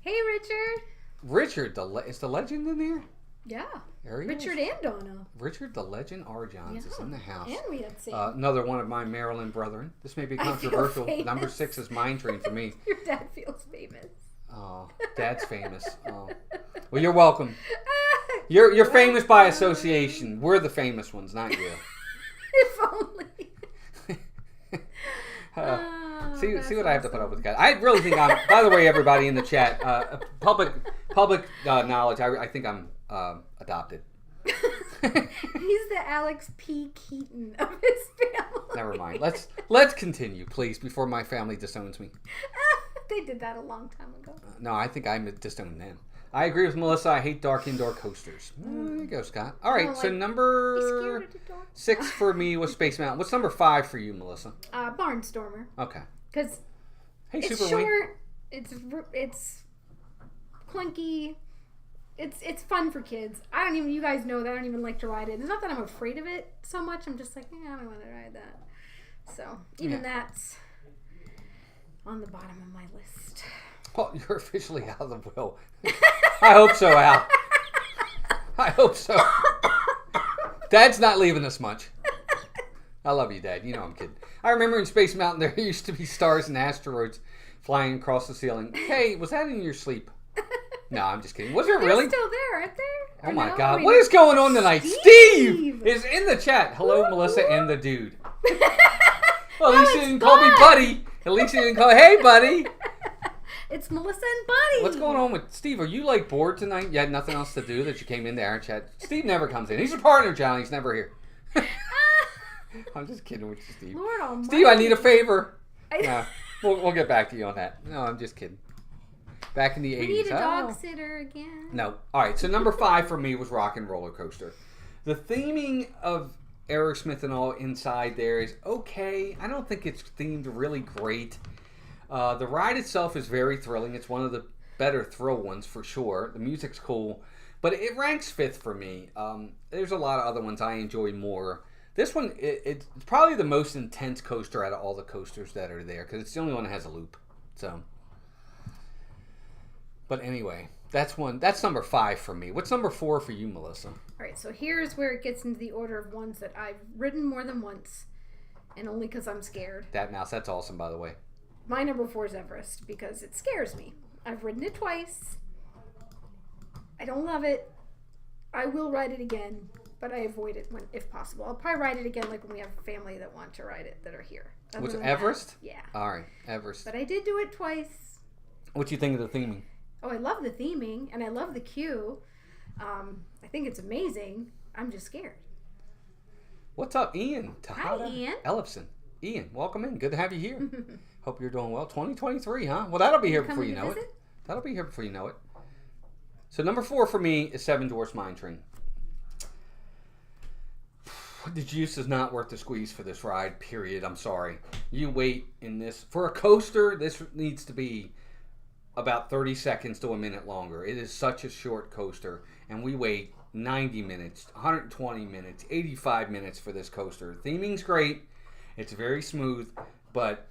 Hey, Richard. Richard, is the legend in there? Yeah. There he Richard is. and Donna. Richard, the legend R. Johns is in the house. And we had Sam. Another one of my Maryland brethren. This may be I feel controversial. famous. Number 6 is Mine Train for me. Your dad feels famous. Oh, Dad's famous. Oh. Well, you're welcome. You're famous by association. We're the famous ones, not you. If only. See what I have to put up with, guys. I really think I'm. By the way, everybody in the chat, public knowledge. I think I'm adopted. He's the Alex P. Keaton of his family. Never mind. Let's continue, please, before my family disowns me. They did that a long time ago. No, I think I'm disowned then. I agree with Melissa. I hate dark indoor coasters. There you go, Scott. All right, so number 6 for me was Space Mountain. What's number 5 for you, Melissa? Barnstormer. Okay. Because Hey, it's Super short. It's clunky. It's fun for kids. You guys know that I don't even like to ride it. It's not that I'm afraid of it so much. I'm just like, I don't want to ride that. So even that's on the bottom of my list. Well, you're officially out of the will. I hope so, Al. I hope so. Dad's not leaving us much. I love you, Dad. You know I'm kidding. I remember in Space Mountain there used to be stars and asteroids flying across the ceiling. Hey, was that in your sleep? No, I'm just kidding. Was there They're really? still there, aren't they? Oh my God. What is going on tonight? Steve is in the chat. Hello, Melissa and the dude. Well, at least he didn't call me buddy. At least he didn't call, hey, buddy. It's Melissa and Buddy. What's going on with Steve? Are you like bored tonight? You had nothing else to do that you came in there and chat? Steve never comes in. He's a partner, John. He's never here. I'm just kidding with you, Steve. Lord Almighty. Steve, I need a favor. Yeah, we'll get back to you on that. No, I'm just kidding. Back in the 80s. We need a dog sitter again. No. All right, so number 5 for me was Rock and Roller Coaster. The theming of Aerosmith and all inside there is okay. I don't think it's themed really great. The ride itself is very thrilling. It's one of the better thrill ones for sure. The music's cool, but it ranks 5th for me. There's a lot of other ones I enjoy more. This one, it's probably the most intense coaster out of all the coasters that are there because it's the only one that has a loop. So, but anyway, that's number 5 for me. What's number 4 for you, Melissa? All right, so here's where it gets into the order of ones that I've ridden more than once, and only because I'm scared. That mouse, that's awesome, by the way. My number 4 is Everest because it scares me. I've ridden it twice. I don't love it. I will ride it again, but I avoid it if possible. I'll probably ride it again like when we have family that want to ride it that are here. What's Everest? Yeah. All right, Everest. But I did do it twice. What do you think of the theming? Oh, I love the theming and I love the queue. I think it's amazing. I'm just scared. What's up, Ian? Hi, Ian. Ellefson. Ian, welcome in. Good to have you here. Hope you're doing well. 2023, huh? Well, that'll be here before you know visit? it. That'll be here before you know it. So number 4 for me is Seven Dwarfs Mine Train. The juice is not worth the squeeze for this ride, period. I'm sorry. You wait in this. For a coaster, this needs to be about 30 seconds to a minute longer. It is such a short coaster. And we wait 90 minutes, 120 minutes, 85 minutes for this coaster. Theming's great. It's very smooth. But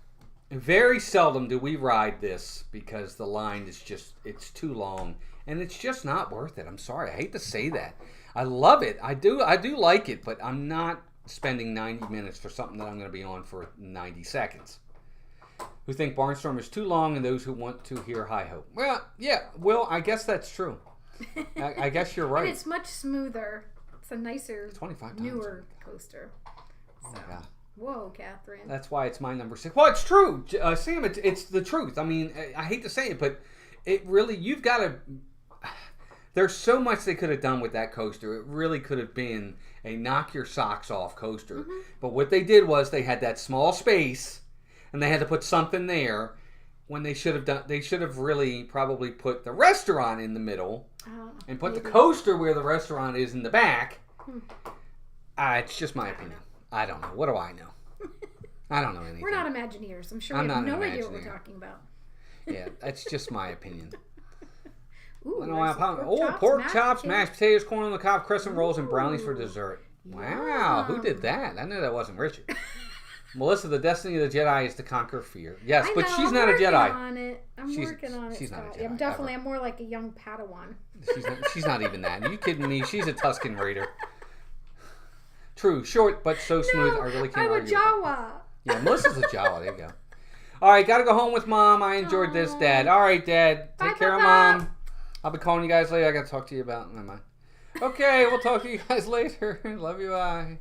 very seldom do we ride this because the line is just, it's too long. And it's just not worth it. I'm sorry. I hate to say that. I love it. I do like it, but I'm not spending 90 minutes for something that I'm going to be on for 90 seconds. Who think Barnstorm is too long and those who want to hear High Hope. Well, yeah. Well, I guess that's true. I guess you're right. And it's much smoother. It's a nicer, 25 newer coaster. Oh, my God. Whoa, Catherine. That's why it's my number 6. Well, it's true. Sam, it's the truth. I mean, I hate to say it, but it really, you've got to... There's so much they could have done with that coaster. It really could have been a knock your socks off coaster. Mm-hmm. But what they did was they had that small space and they had to put something there when they should have really probably put the restaurant in the middle and put the coaster where the restaurant is in the back. It's just my opinion. I don't know. What do I know? I don't know anything. We're not Imagineers. I'm sure we have no idea what we're talking about. Yeah, that's just my opinion. Ooh, pork chops, mashed potatoes, corn on the cob, crescent rolls, and brownies for dessert. Wow, who did that? I knew that wasn't Richard. Melissa, the destiny of the Jedi is to conquer fear. Yes, but she's not a Jedi. I'm working on it. She's not a Jedi. I'm more like a young Padawan. She's not even that. Are you kidding me? She's a Tusken Raider. True, short but so smooth. I really can't argue. I'm a Jawa. Yeah, Melissa's a Jawa. There you go. All right, gotta go home with Mom. I enjoyed this, Dad. All right, Dad. Take care of Mom. I'll be calling you guys later. I got to talk to you about... Never mind. Okay, we'll talk to you guys later. Love you, bye.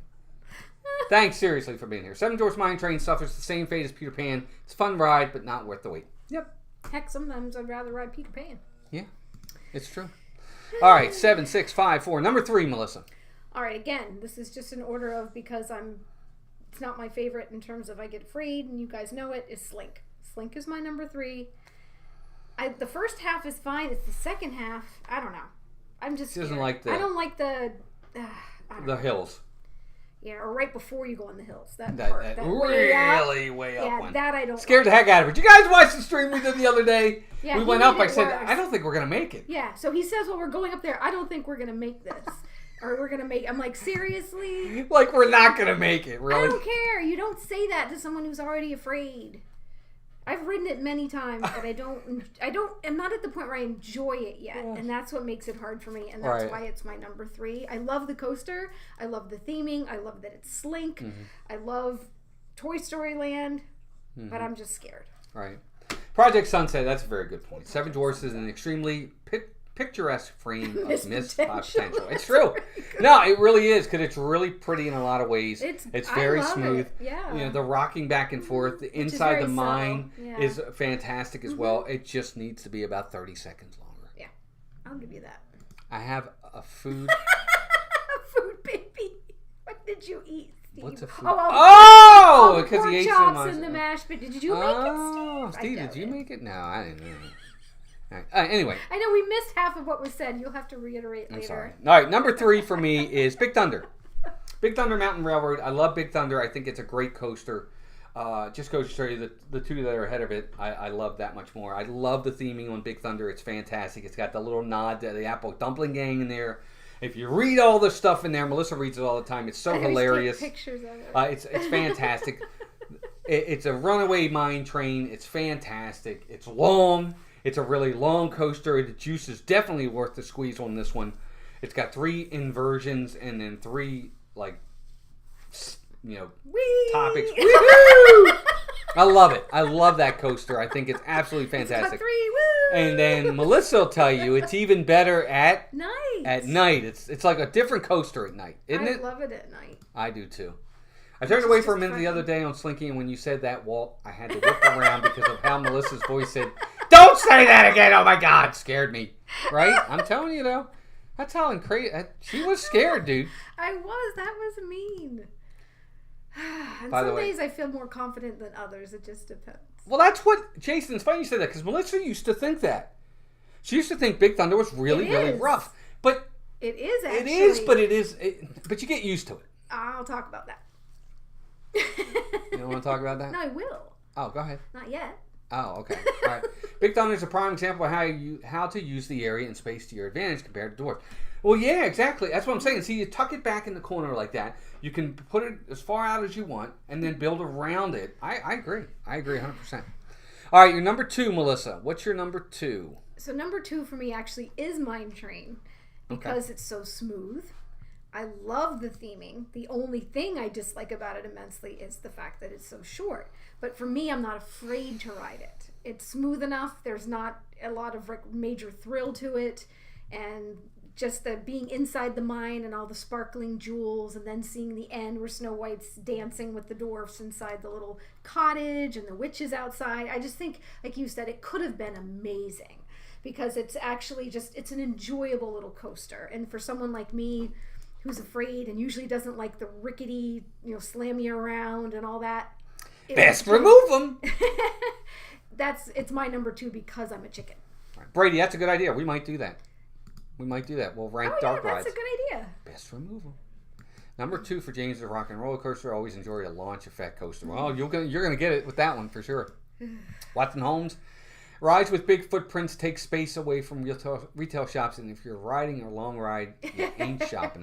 Thanks, seriously, for being here. Seven Dwarfs Mine Train suffers the same fate as Peter Pan. It's a fun ride, but not worth the wait. Yep. Heck, sometimes I'd rather ride Peter Pan. Yeah, it's true. All right, 7, 6, 5, 4. Number 3, Melissa. All right, again, this is just an order of because it's not my favorite in terms of I get afraid, and you guys know it, is Slink. Slink is my number 3. The first half is fine. It's the second half. I don't know. I'm just scared. She doesn't like the... I don't like the... the hills. Yeah, or right before you go in the hills. That part. That really way up yeah, one. That I don't Scared the heck out of her. Did you guys watch the stream we did the other day? Yeah, we went up. I said, I don't think we're going to make it. Yeah, so he says, well, we're going up there. I don't think we're going to make this. Or we're going to make... I'm like, seriously? Like, we're not going to make it, really? I don't care. You don't say that to someone who's already afraid. I've ridden it many times, but I'm not at the point where I enjoy it yet, and that's what makes it hard for me, and that's why it's my number 3. I love the coaster, I love the theming, I love that it's Slink, I love Toy Story Land, but I'm just scared. Right. Project Sunset, that's a very good point. Seven Dwarfs is an extremely picturesque frame of missed potential. It's true. No, it really is, because it's really pretty in a lot of ways. It's very smooth. Yeah. You know, the rocking back and forth, the inside the mine is fantastic as well. It just needs to be about 30 seconds longer. Yeah, I'll give you that. I have a food... Food baby. What did you eat, Steve? What's a food? Oh, because he ate so much. Chops and the mashed potatoes. Did you make it, Steve? Steve, did you make it? No, I didn't. Anyway. I know we missed half of what was said. You'll have to reiterate later. I'm sorry. All right, number 3 for me is Big Thunder. Big Thunder Mountain Railroad. I love Big Thunder. I think it's a great coaster. Just goes to show you the two that are ahead of it, I love that much more. I love the theming on Big Thunder. It's fantastic. It's got the little nod to the Apple Dumpling Gang in there. If you read all the stuff in there, Melissa reads it all the time. It's so hilarious. Take pictures of it. It's fantastic. It's a runaway mine train. It's fantastic. It's long. It's a really long coaster. The juice is definitely worth the squeeze on this one. It's got 3 inversions and then 3, like, you know, topics. Woohoo! I love it. I love that coaster. I think it's absolutely fantastic. It's got 3, woo! And then Melissa will tell you it's even better at night. At night. It's like a different coaster at night, isn't it? I love it at night. I do too. I turned away for a minute the other day on Slinky, and when you said that, Walt, I had to whip around because of how Melissa's voice said, "Don't say that again!" Oh my God, scared me. Right? I'm telling you though, that's how crazy. She was scared, dude. I was. That was mean. And By the some way, days I feel more confident than others. It just depends. Well, that's what Jason's funny you said that because Melissa used to think that. She used to think Big Thunder was really rough, but it is actually. It is, but but you get used to it. I'll talk about that. You don't want to talk about that? No, I will. Oh, go ahead. Not yet. Oh, okay. All right. Big Thunder is a prime example of how to use the area and space to your advantage compared to Dwarf. Well, yeah, exactly. That's what I'm saying. See, you tuck it back in the corner like that. You can put it as far out as you want and then build around it. I agree. I agree 100%. All right, your number 2, Melissa. What's your number 2? So number 2 for me actually is Mine Train because it's so smooth. I love the theming. The only thing I dislike about it immensely is the fact that it's so short. But for me, I'm not afraid to ride it. It's smooth enough. There's not a lot of major thrill to it. And just the being inside the mine and all the sparkling jewels and then seeing the end where Snow White's dancing with the dwarfs inside the little cottage and the witches outside. I just think, like you said, it could have been amazing because it's actually it's an enjoyable little coaster. And for someone like me who's afraid and usually doesn't like the rickety, slam you around and all that. Best remove them. It's my number 2 because I'm a chicken. Right. Brady, that's a good idea. We might do that. We'll rank dark rides. That's a good idea. Best remove them. Number 2 for James the Rock and Roller Coaster. Always enjoy a launch effect coaster. Well, you're gonna get it with that one for sure. Watson Holmes. Rides with big footprints take space away from retail shops, and if you're riding a long ride, you ain't shopping.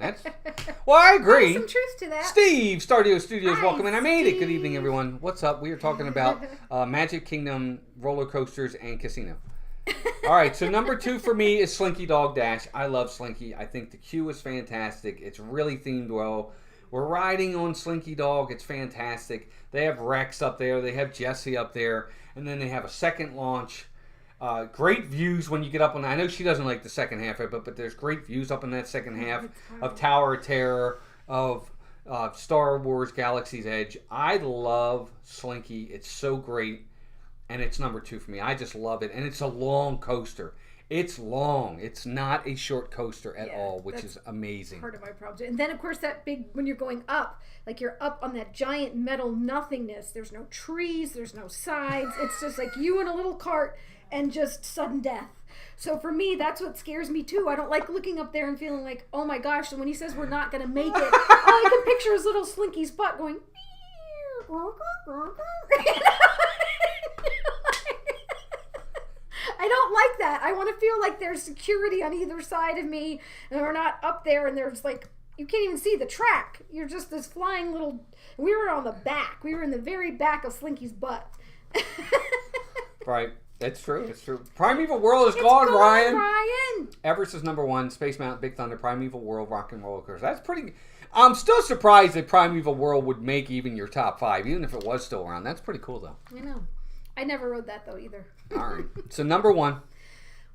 Well, I agree. There's some truth to that. Steve, Stardio Studios, Hi, welcome in. I made it. Good Steve. evening, everyone. What's up? We are talking about Magic Kingdom roller coasters and casino. All right, so number 2 for me is Slinky Dog Dash. I love Slinky. I think the queue is fantastic. It's really themed well. We're riding on Slinky Dog. It's fantastic. They have Rex up there. They have Jessie up there. And then they have a second launch. Great views when you get up on that. I know she doesn't like the second half of it, but there's great views up in that second half of Tower of Terror, of Star Wars Galaxy's Edge. I love Slinky. It's so great. And it's number 2 for me. I just love it. And it's a long coaster. It's long. It's not a short coaster at all, which is amazing. Part of my problem. And then, of course, that big, when you're going up, like you're up on that giant metal nothingness. There's no trees. There's no sides. It's just like you in a little cart and just sudden death. So for me, that's what scares me too. I don't like looking up there and feeling like, oh my gosh. So when he says we're not going to make it, all I can picture is little Slinky's butt going, I don't like that. I want to feel like there's security on either side of me and we're not up there and there's like, you can't even see the track. You're just this flying little, we were on the back. We were in the very back of Slinky's butt. Right. That's true. It's true. Primeval World is gone, Ryan. Ryan. Everest is number 1. Space Mountain, Big Thunder, Primeval World, Rock and Roller Coaster. That's pretty. I'm still surprised that Primeval World would make even your top 5, even if it was still around. That's pretty cool, though. I know. I never rode that, though, either. All right. So, number 1.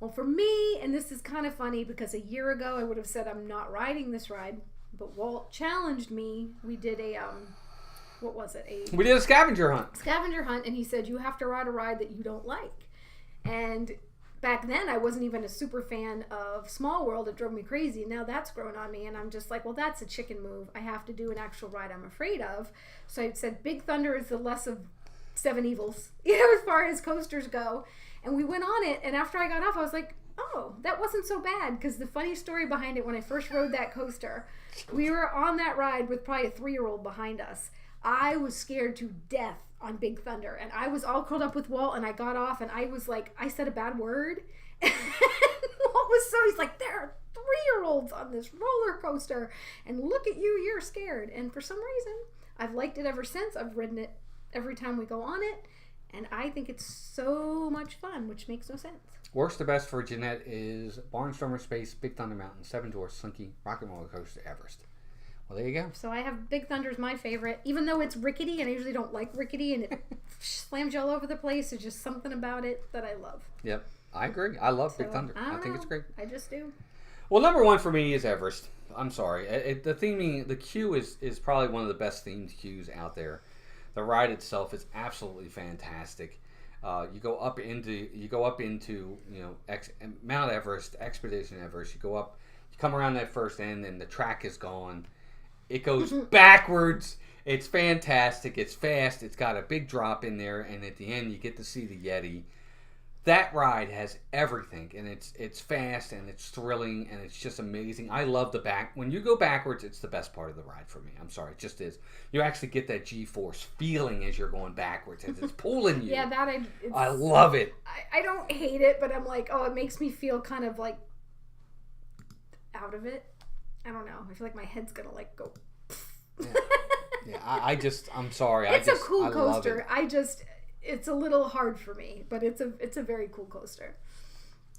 Well, for me, and this is kind of funny because a year ago I would have said I'm not riding this ride, but Walt challenged me. We did a, what was it? We did a scavenger hunt. Scavenger hunt, and he said, you have to ride a ride that you don't like. And back then, I wasn't even a super fan of Small World. It drove me crazy. Now that's grown on me, and I'm just like, well, that's a chicken move. I have to do an actual ride I'm afraid of. So I said, Big Thunder is the less of 7 evils, as far as coasters go. And we went on it, and after I got off, I was like, oh, that wasn't so bad. Because the funny story behind it, when I first rode that coaster, we were on that ride with probably a 3-year-old behind us. I was scared to death on Big Thunder, and I was all curled up with Walt, and I got off, and I was like, I said a bad word, and Walt was he's like, there are 3-year-olds on this roller coaster, and look at you, you're scared. And for some reason, I've liked it ever since. I've ridden it every time we go on it, and I think it's so much fun, which makes no sense. Worst to best for Jeanette is Barnstormer Space, Big Thunder Mountain, Seven Dwarfs, Slinky, Rock and Roller Coaster, Everest. Well, there you go. So I have Big Thunder's my favorite, even though it's rickety, and I usually don't like rickety, and it slams you all over the place. There's just something about it that I love. Yep, I agree. I love Big Thunder. I think it's great. I just do. Well, number 1 for me is Everest. I'm sorry. The theming, the queue is probably one of the best themed queues out there. The ride itself is absolutely fantastic. You go up into Mount Everest, Expedition Everest. You go up, you come around that first end, and the track is gone. It goes backwards. It's fantastic. It's fast. It's got a big drop in there, and at the end, you get to see the Yeti. That ride has everything, and it's fast, and it's thrilling, and it's just amazing. I love the back. When you go backwards, it's the best part of the ride for me. I'm sorry, it just is. You actually get that G-force feeling as you're going backwards, as it's pulling you. Yeah, I love it. I don't hate it, but I'm like, oh, it makes me feel kind of like out of it. I don't know. I feel like my head's gonna like go. Yeah, I'm sorry. It's a cool coaster. It's a little hard for me, but it's a very cool coaster.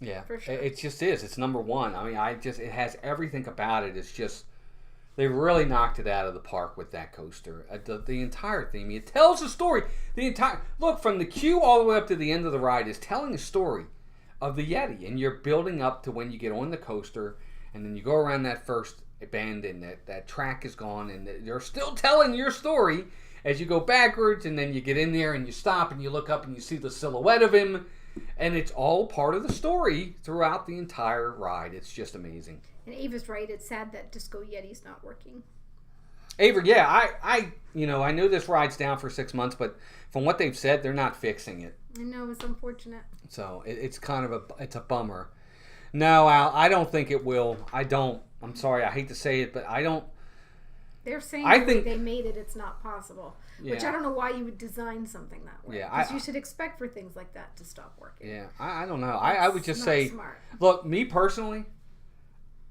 Yeah, for sure. It just is. It's number one. I mean, it has everything about it. It's just, they really knocked it out of the park with that coaster. The entire theme. It tells a story. Look, from the queue all the way up to the end of the ride is telling a story of the Yeti, and you're building up to when you get on the coaster, and then you go around that first bend, and that track is gone, and they're still telling your story as you go backwards, and then you get in there and you stop and you look up and you see the silhouette of him, and it's all part of the story throughout the entire ride. It's just amazing. And Ava's right. It's sad that Disco Yeti's not working. Ava, yeah, I know this ride's down for 6 months, but from what they've said, they're not fixing it. I know, it's unfortunate. So it's kind of a bummer. No, Al, I don't think it will. I don't. I'm sorry. I hate to say it, but I don't. They're saying they made it, it's not possible. Yeah. Which I don't know why you would design something that way. Yeah, because you should expect for things like that to stop working. Yeah, I don't know. I would just say, smart. Look, me personally,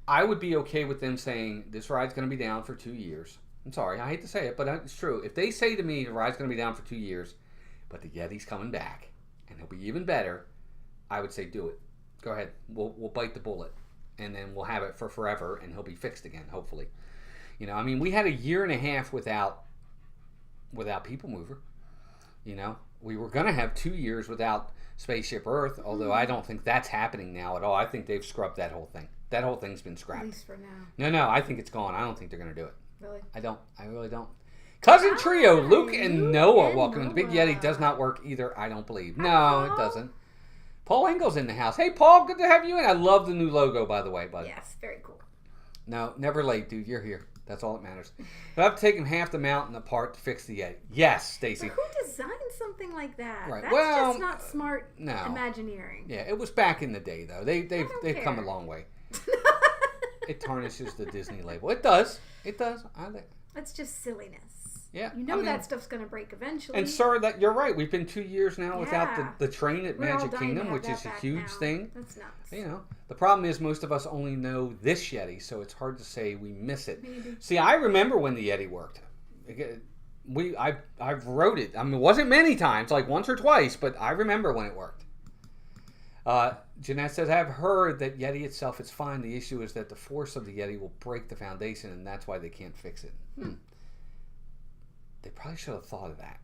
I would be okay with them saying this ride's going to be down for 2 years. I'm sorry, I hate to say it, but it's true. If they say to me the ride's going to be down for 2 years, but the Yeti's coming back, and he'll be even better, I would say do it. Go ahead. We'll bite the bullet, and then we'll have it for forever, and he'll be fixed again, hopefully. I mean, we had a year and a half without People Mover. We were going to have 2 years without Spaceship Earth, although I don't think that's happening now at all. I think they've scrubbed that whole thing. That whole thing's been scrapped. At least for now. No, I think it's gone. I don't think they're going to do it. Really? I don't. I really don't. Cousin Trio, Luke and Noah. Welcome. The Big Yeti does not work either, I don't believe. No, it doesn't. Paul Engel's in the house. Hey, Paul, good to have you in. I love the new logo, by the way, bud. Yes, very cool. No, never late, dude. You're here. That's all that matters. But I've taken half the mountain apart to fix the Yeti. Yes, Stacy. But who designed something like that? Right. That's just not smart Imagineering. Yeah, it was back in the day, though. They've come a long way. It tarnishes the Disney label. It does. It does. It's just silliness. Yeah. That stuff's going to break eventually. And sir, you're right. We've been 2 years now without the train at Magic Kingdom, which is a huge thing. That's nuts. The problem is most of us only know this Yeti, so it's hard to say we miss it. Maybe. See, I remember when the Yeti worked. I've rode it. I mean, it wasn't many times, like once or twice, but I remember when it worked. Jeanette says, I've heard that Yeti itself is fine. The issue is that the force of the Yeti will break the foundation, and that's why they can't fix it. They probably should have thought of that.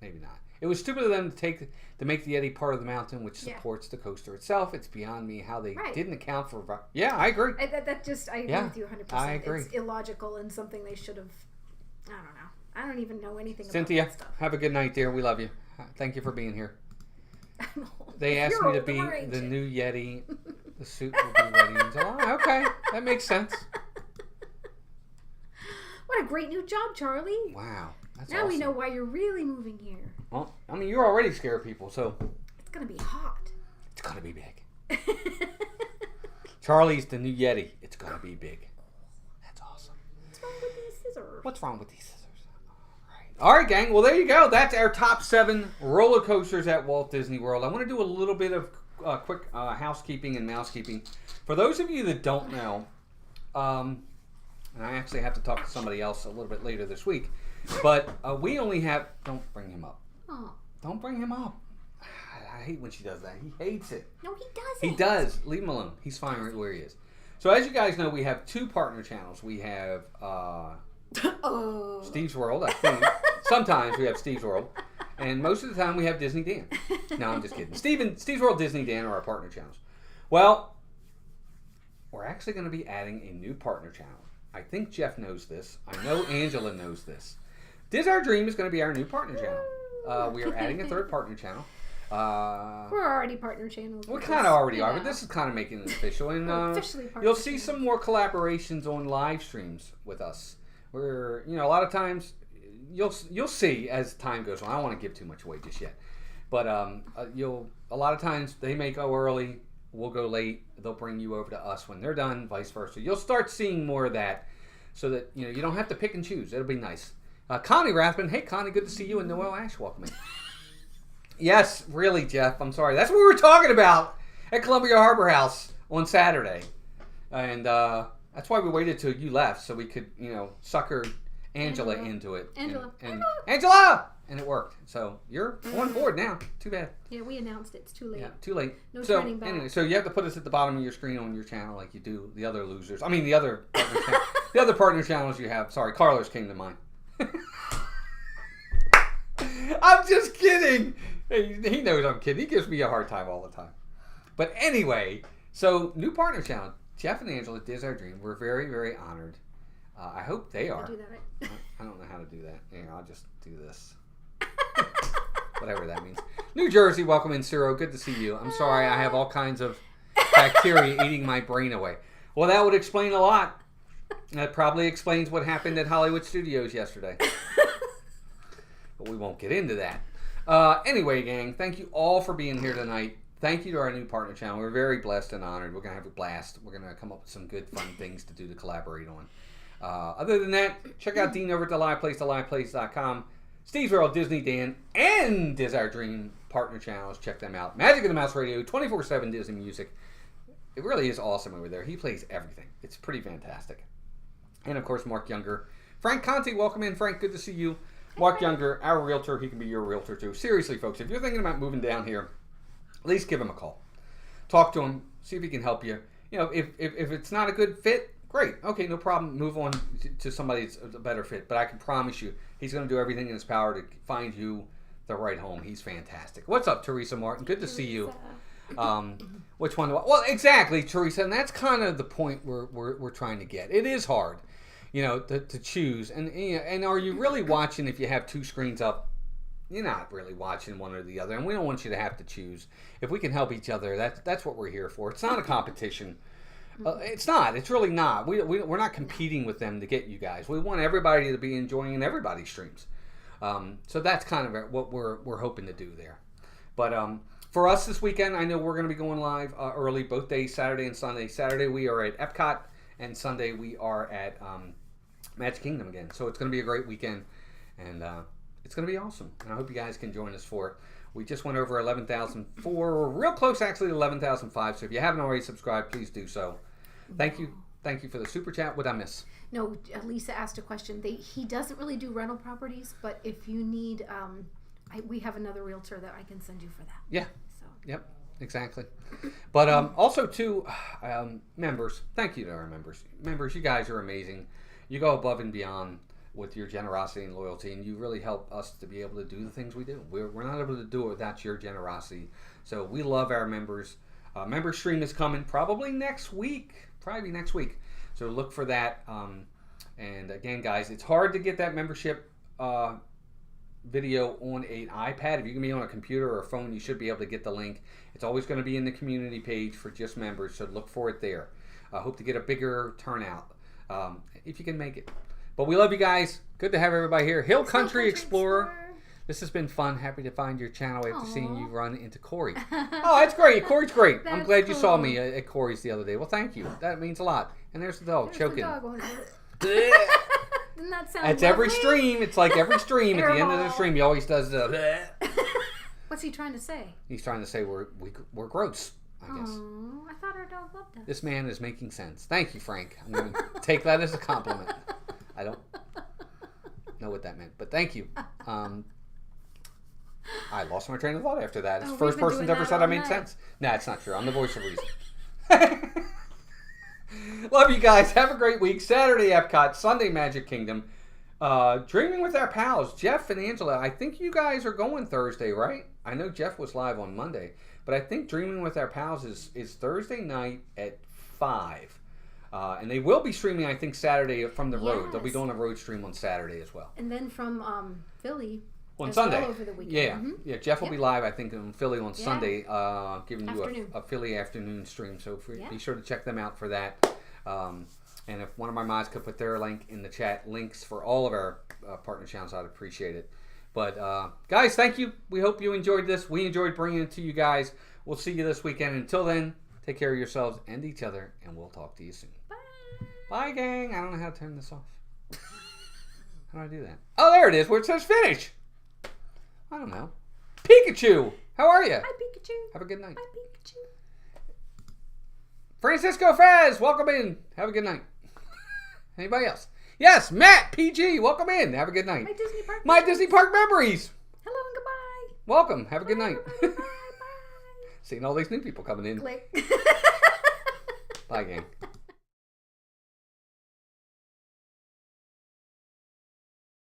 Maybe not. It was stupid of them to make the Yeti part of the mountain, which supports the coaster itself. It's beyond me how they didn't account for. Yeah, I agree. I agree with you 100%. I agree. It's illogical and something they should have. I don't know. I don't even know anything Cynthia, about that stuff. have a good night, dear. We love you. Thank you for being here. They asked me to be the new Yeti. The suit will be ready in July. Okay, that makes sense. What a great new job, Charlie. Wow. That's now awesome. We know why you're really moving here. Well, I mean, you're already scared people, so. It's going to be hot. It's going to be big. Charlie's the new Yeti. It's going to be big. That's awesome. What's wrong with these scissors? What's wrong with these scissors? All right, gang. Well, there you go. That's our top 7 roller coasters at Walt Disney World. I want to do a little bit of quick housekeeping and mousekeeping. For those of you that don't know, and I actually have to talk to somebody else a little bit later this week, but we only have... Don't bring him up. Oh. Don't bring him up. I hate when she does that. He hates it. No, he doesn't. He does. Leave him alone. He's fine right where he is. So as you guys know, we have 2 partner channels. We have Steve's World, I think. Sometimes we have Steve's World. And most of the time we have Disney Dan. No, I'm just kidding. Steve's World, Disney Dan are our partner channels. Well, we're actually going to be adding a new partner channel. I think Jeff knows this. I know Angela knows this. Our Dream is going to be our new partner channel. We are adding a 3rd partner channel. We're already partner channels. We kind of already are, but this is kind of making it official. And officially you'll see some more collaborations on live streams with us. Where, a lot of times you'll see as time goes on. I don't want to give too much away just yet, but a lot of times they may go early, we'll go late. They'll bring you over to us when they're done, vice versa. You'll start seeing more of that, so that you don't have to pick and choose. It'll be nice. Connie Rathman, hey Connie, good to see you, and Noel Ash, welcome in. Yes, really, Jeff. I'm sorry. That's what we were talking about at Columbia Harbor House on Saturday, and that's why we waited till you left so we could, sucker Angela into it. Angela! And it worked. So you're on board now. Too bad. Yeah, we announced it. It's too late. Yeah, too late. No turning back. Anyway, so you have to put us at the bottom of your screen on your channel like you do the other losers. I mean, the other partner channels you have. Sorry, Carlos came to mind. I'm just kidding. He knows I'm kidding. He gives me a hard time all the time. But anyway, so new partner channel. Jeff and Angela, Diz Our Dream. We're very, very honored. I hope they are. Do that right. I don't know how to do that. I'll just do this. Whatever that means. New Jersey, welcome in, Ciro. Good to see you. I'm sorry, I have all kinds of bacteria eating my brain away. Well, that would explain a lot. That probably explains what happened at Hollywood Studios yesterday. But we won't get into that. Anyway, gang, thank you all for being here tonight. Thank you to our new partner channel. We're very blessed and honored. We're going to have a blast. We're going to come up with some good, fun things to do to collaborate on. Other than that, check out Dean over at theliveplace.com. Steve's World, Disney Dan, and Diz Our Dream partner channels. Check them out. Magic of the Mouse Radio, 24/7 Disney music. It really is awesome over there. He plays everything. It's pretty fantastic. And, of course, Marc Younger. Frank Conti, welcome in. Frank, good to see you. Marc Younger, our realtor. He can be your realtor, too. Seriously, folks, if you're thinking about moving down here, at least give him a call. Talk to him. See if he can help you. If it's not a good fit, great. Okay, no problem. Move on to somebody that's a better fit. But I can promise you, he's going to do everything in his power to find you the right home. He's fantastic. What's up, Teresa Martin? Good to see you. Which one? Well, exactly, Teresa. And that's kind of the point we're trying to get. It is hard, to choose. And are you really watching if you have two screens up? You're not really watching one or the other. And we don't want you to have to choose. If we can help each other, that's what we're here for. It's not a competition. It's not. It's really not. We're not competing with them to get you guys. We want everybody to be enjoying everybody's streams. So that's kind of what we're hoping to do there. But for us this weekend, I know we're going to be going live early both days, Saturday and Sunday. Saturday we are at Epcot, and Sunday we are at Magic Kingdom again. So it's going to be a great weekend, and it's going to be awesome. And I hope you guys can join us for it. We just went over 11,004. We're real close, actually, to 11,005. So if you haven't already subscribed, please do so. Thank you. Thank you for the super chat. What'd I miss? No, Lisa asked a question. He doesn't really do rental properties, but if you need, we have another realtor that I can send you for that. Yeah. So. Yep. Exactly. But also, too, members. Thank you to our members. Members, you guys are amazing. You go above and beyond with your generosity and loyalty, and you really help us to be able to do the things we do. We're not able to do it without your generosity. So we love our members. Member stream is coming probably next week. So look for that. And again, guys, it's hard to get that membership video on an iPad. If you can be on a computer or a phone, you should be able to get the link. It's always going to be in the community page for just members, so look for it there. I hope to get a bigger turnout if you can make it. But we love you guys. Good to have everybody here. Hill Country Explorer. This has been fun. Happy to find your channel after seeing you run into Corey. Oh, that's great. Corey's great. I'm glad you saw me at Corey's the other day. Well, thank you. That means a lot. And there's the dog choking. Doesn't that sound That's lovely? Every stream. It's like every stream. At the end of the stream, he always does the... What's he trying to say? He's trying to say we're gross, I guess. Oh, I thought our dog loved us. This man is making sense. Thank you, Frank. I'm going to take that as a compliment. I don't know what that meant, but thank you. I lost my train of thought after that. It's the first person ever said I made sense. Nah, it's not true. I'm the voice of reason. Love you guys. Have a great week. Saturday Epcot, Sunday Magic Kingdom. Dreaming with our pals, Jeff and Angela. I think you guys are going Thursday, right? I know Jeff was live on Monday, but I think Dreaming with our pals is Thursday night at 5. And they will be streaming, I think, Saturday from the road. They'll be doing a road stream on Saturday as well. And then from Philly, On as Sunday. well over the weekend. Yeah, Mhm. yeah. Jeff will be live, I think, in Philly on Yeah. Sunday, giving you Afternoon. a Philly afternoon stream. So Yeah. be sure to check them out for that. And if one of my mods could put their link in the chat, links for all of our partner channels, I'd appreciate it. But guys, thank you. We hope you enjoyed this. We enjoyed bringing it to you guys. We'll see you this weekend. Until then, take care of yourselves and each other, and we'll talk to you soon. Bye. Bye, gang. I don't know how to turn this off. How do I do that? Oh, there it is, where it says finish. I don't know. Pikachu, how are you? Bye, Pikachu. Have a good night. Bye, Pikachu. Francisco Faz, welcome in. Have a good night. Anybody else? Yes, Matt PG, welcome in. Have a good night. My Disney Park memories. Hello and goodbye. Welcome. Have a good night. Bye, bye. Seeing all these new people coming in. Click. Bye, gang.